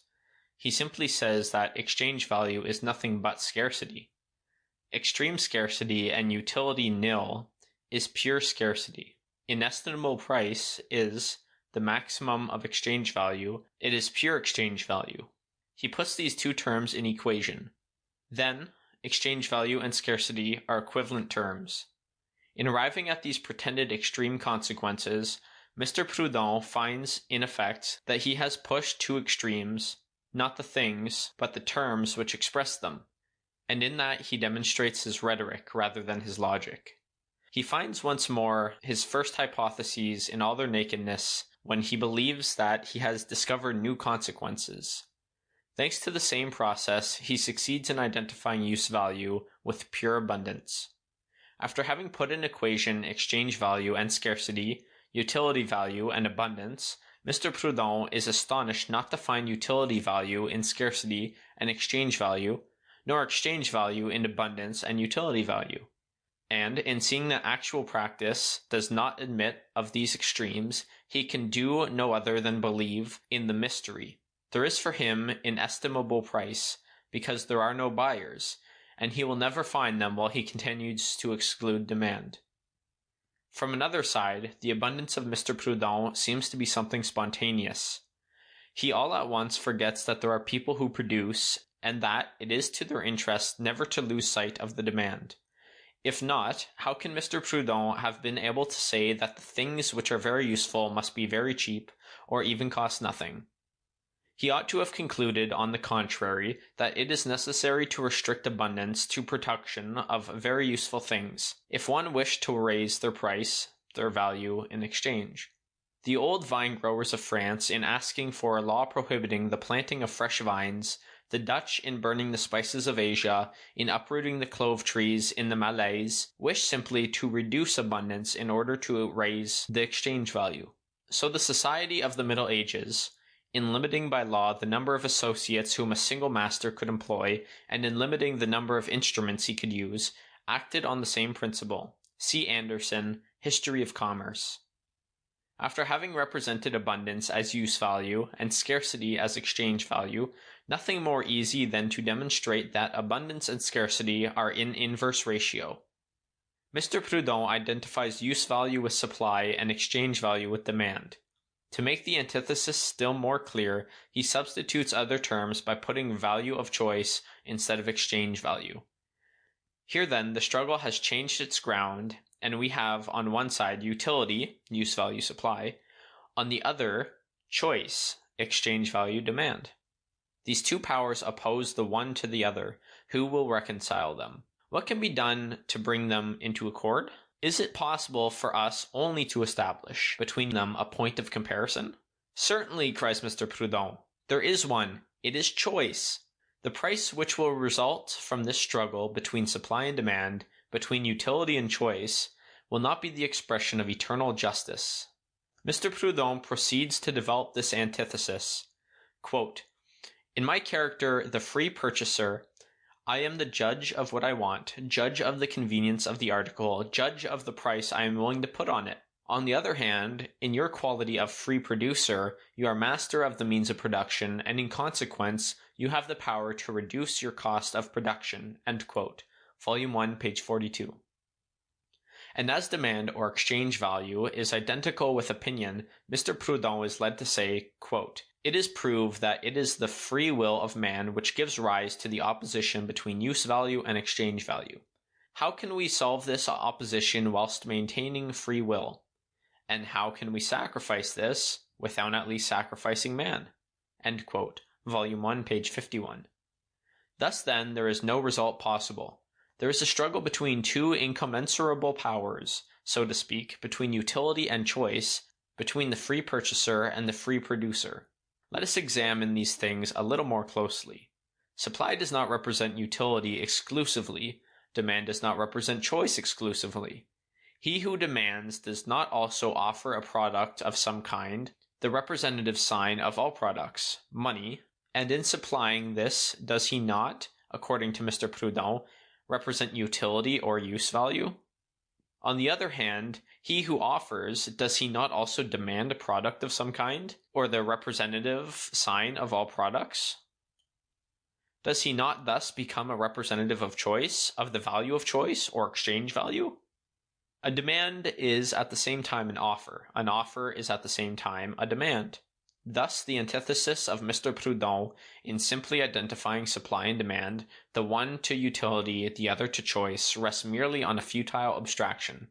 he simply says that exchange value is nothing but scarcity. Extreme scarcity and utility nil is pure scarcity. Inestimable price is the maximum of exchange value. It is pure exchange value. He puts these two terms in equation. Then, exchange value and scarcity are equivalent terms. In arriving at these pretended extreme consequences, Mr. Proudhon finds in effect that he has pushed two extremes, not the things, but the terms which express them, and in that he demonstrates his rhetoric rather than his logic. He finds once more his first hypotheses in all their nakedness when he believes that he has discovered new consequences. Thanks to the same process, he succeeds in identifying use value with pure abundance. After having put in equation exchange value and scarcity, utility value and abundance, Mr. Proudhon is astonished not to find utility value in scarcity and exchange value, nor exchange value in abundance and utility value. And in seeing that actual practice does not admit of these extremes, he can do no other than believe in the mystery. There is for him inestimable price, because there are no buyers, and he will never find them while he continues to exclude demand. From another side, the abundance of Mr. Proudhon seems to be something spontaneous. He all at once forgets that there are people who produce, and that it is to their interest never to lose sight of the demand. If not, how can Mr. Proudhon have been able to say that the things which are very useful must be very cheap, or even cost nothing? He ought to have concluded, on the contrary, that it is necessary to restrict abundance to production of very useful things, if one wished to raise their price, their value, in exchange. The old vine growers of France, in asking for a law prohibiting the planting of fresh vines, the Dutch, in burning the spices of Asia, in uprooting the clove trees in the Malays, wish simply to reduce abundance in order to raise the exchange value. So the society of the Middle Ages, in limiting by law the number of associates whom a single master could employ, and in limiting the number of instruments he could use, acted on the same principle. See Anderson, History of Commerce. After having represented abundance as use value and scarcity as exchange value, nothing more easy than to demonstrate that abundance and scarcity are in inverse ratio. Mr. Proudhon identifies use value with supply and exchange value with demand. To make the antithesis still more clear, he substitutes other terms by putting value of choice instead of exchange value. Here then the struggle has changed its ground, and we have on one side utility, use value supply, on the other choice, exchange value, demand. These two powers oppose the one to the other. Who will reconcile them? What can be done to bring them into accord? Is it possible for us only to establish between them a point of comparison? Certainly, cries Mr. Proudhon. There is one. It is choice. The price which will result from this struggle between supply and demand, between utility and choice, will not be the expression of eternal justice. Mr. Proudhon proceeds to develop this antithesis. Quote, in my character, the free purchaser, I am the judge of what I want, judge of the convenience of the article, judge of the price I am willing to put on it. On the other hand, in your quality of free producer, you are master of the means of production, and in consequence, you have the power to reduce your cost of production. End quote. Volume 1, page 42. And as demand or exchange value is identical with opinion, Mr. Proudhon is led to say, quote, it is proved that it is the free will of man which gives rise to the opposition between use value and exchange value. How can we solve this opposition whilst maintaining free will? And how can we sacrifice this without at least sacrificing man? End quote. Volume 1, page 51. Thus then, there is no result possible. There is a struggle between two incommensurable powers, so to speak, between utility and choice, between the free purchaser and the free producer. Let us examine these things a little more closely. Supply does not represent utility exclusively. Demand does not represent choice exclusively. He who demands does not also offer a product of some kind, the representative sign of all products, money, and in supplying this, does he not, according to Mr. Proudhon, represent utility or use value? On the other hand, he who offers, does he not also demand a product of some kind, or the representative sign of all products? Does he not thus become a representative of choice, of the value of choice, or exchange value? A demand is at the same time an offer is at the same time a demand. Thus, the antithesis of Mr. Proudhon in simply identifying supply and demand, the one to utility, the other to choice, rests merely on a futile abstraction.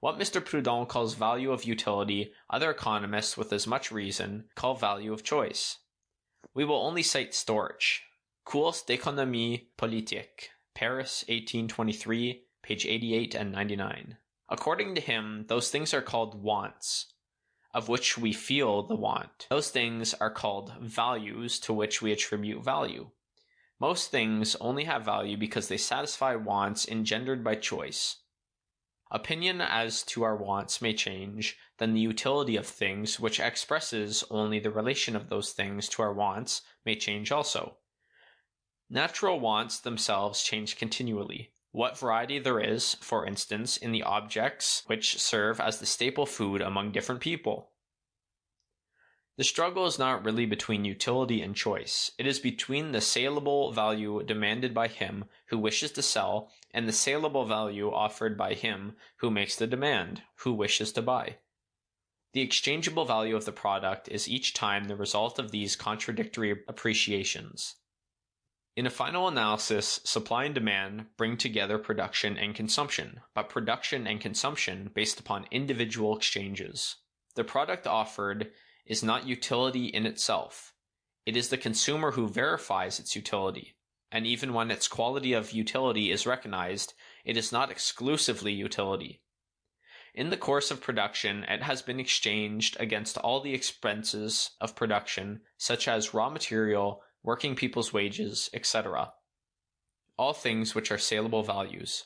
What Mr. Proudhon calls value of utility, other economists, with as much reason, call value of choice. We will only cite Storch, Cours d'économie politique, Paris, 1823, page 88 and 99. According to him, those things are called wants, of which we feel the want. Those things are called values, to which we attribute value. Most things only have value because they satisfy wants engendered by choice. Opinion as to our wants may change, then the utility of things, which expresses only the relation of those things to our wants, may change also. Natural wants themselves change continually. What variety there is, for instance, in the objects which serve as the staple food among different people. The struggle is not really between utility and choice. It is between the saleable value demanded by him who wishes to sell and the saleable value offered by him who makes the demand, who wishes to buy. The exchangeable value of the product is each time the result of these contradictory appreciations. In a final analysis, supply and demand bring together production and consumption, but production and consumption based upon individual exchanges. The product offered is not utility in itself. It is the consumer who verifies its utility, and even when its quality of utility is recognized, it is not exclusively utility. In the course of production, it has been exchanged against all the expenses of production, such as raw material, working people's wages, etc. All things which are saleable values.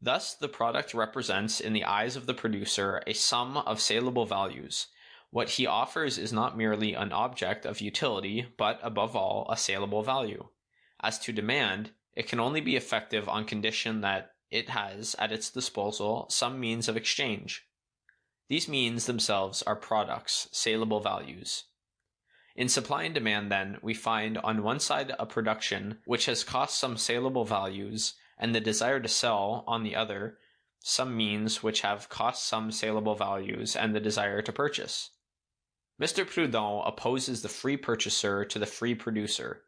Thus, the product represents, in the eyes of the producer, a sum of saleable values. What he offers is not merely an object of utility, but, above all, a saleable value. As to demand, it can only be effective on condition that it has at its disposal some means of exchange. These means themselves are products, saleable values. In supply and demand, then, we find on one side a production which has cost some saleable values, and the desire to sell, on the other, some means which have cost some saleable values and the desire to purchase. Mr. Proudhon opposes the free purchaser to the free producer.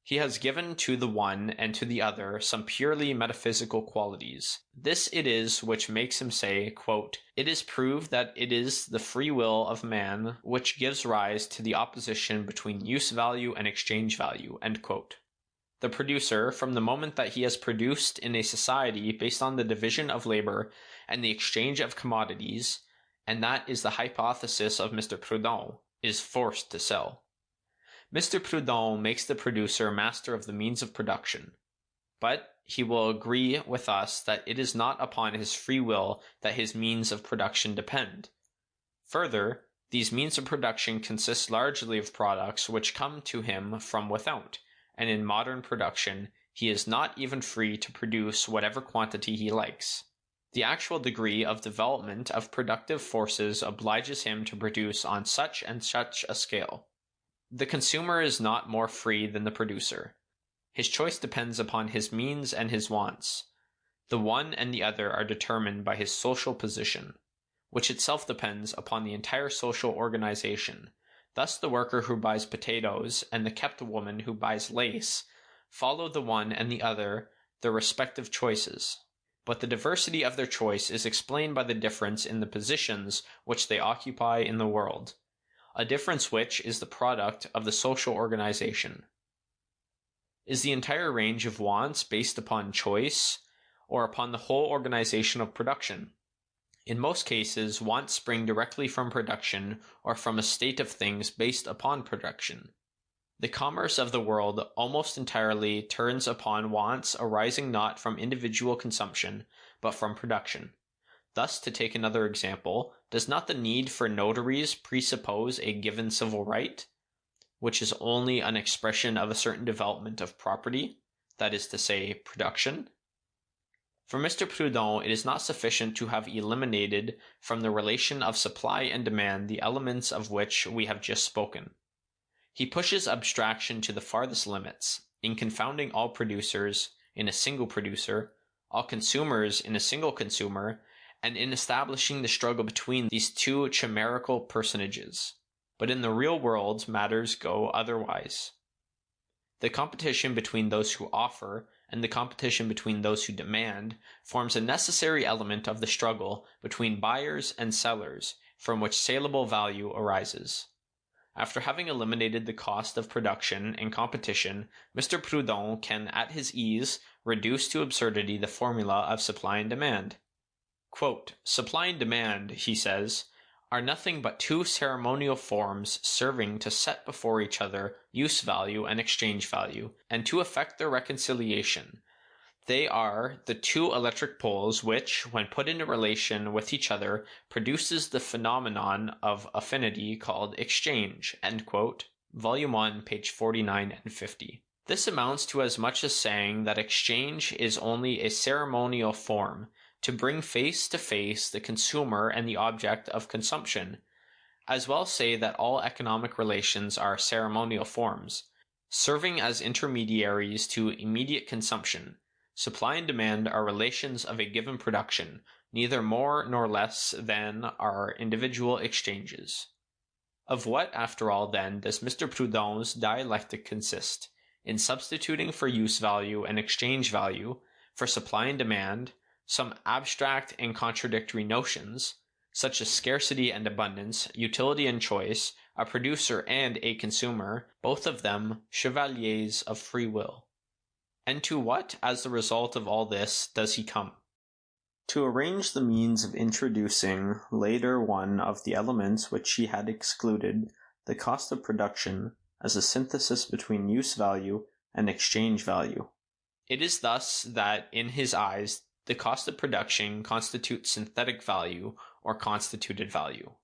He has given to the one and to the other some purely metaphysical qualities. This it is which makes him say, quote, "It is proved that it is the free will of man which gives rise to the opposition between use value and exchange value." End quote. The producer, from the moment that he has produced in a society based on the division of labor and the exchange of commodities, and that is the hypothesis of Mr. Proudhon, is forced to sell. Mr. Proudhon makes the producer master of the means of production, but he will agree with us that it is not upon his free will that his means of production depend. Further, these means of production consist largely of products which come to him from without, and in modern production he is not even free to produce whatever quantity he likes. The actual degree of development of productive forces obliges him to produce on such and such a scale. The consumer is not more free than the producer. His choice depends upon his means and his wants. The one and the other are determined by his social position, which itself depends upon the entire social organization. Thus the worker who buys potatoes and the kept woman who buys lace follow the one and the other their respective choices. But the diversity of their choice is explained by the difference in the positions which they occupy in the world, a difference which is the product of the social organization. Is the entire range of wants based upon choice, or upon the whole organization of production? In most cases, wants spring directly from production or from a state of things based upon production. The commerce of the world almost entirely turns upon wants arising not from individual consumption, but from production. Thus, to take another example, does not the need for notaries presuppose a given civil right, which is only an expression of a certain development of property, that is to say, production? For Mr. Proudhon, it is not sufficient to have eliminated from the relation of supply and demand the elements of which we have just spoken. He pushes abstraction to the farthest limits, in confounding all producers in a single producer, all consumers in a single consumer, and in establishing the struggle between these two chimerical personages. But in the real world, matters go otherwise. The competition between those who offer and the competition between those who demand forms a necessary element of the struggle between buyers and sellers, from which saleable value arises. After having eliminated the cost of production and competition, Mr. Proudhon can at his ease reduce to absurdity the formula of supply and demand. Quote, "Supply and demand," he says, "are nothing but two ceremonial forms serving to set before each other use value and exchange value, and to effect their reconciliation. They are the two electric poles which, when put into relation with each other, produces the phenomenon of affinity called exchange." End quote. Volume 1, page 49 and 50. This amounts to as much as saying that exchange is only a ceremonial form, to bring face to face the consumer and the object of consumption. As well say that all economic relations are ceremonial forms, serving as intermediaries to immediate consumption. Supply and demand are relations of a given production, neither more nor less than are individual exchanges. Of what, after all, then, does Mr. Proudhon's dialectic consist? In substituting for use value and exchange value, for supply and demand, some abstract and contradictory notions, such as scarcity and abundance, utility and choice, a producer and a consumer, both of them chevaliers of free will. And to what, as the result of all this, does he come? To arrange the means of introducing later one of the elements which he had excluded, the cost of production, as a synthesis between use value and exchange value. It is thus that, in his eyes, the cost of production constitutes synthetic value or constituted value.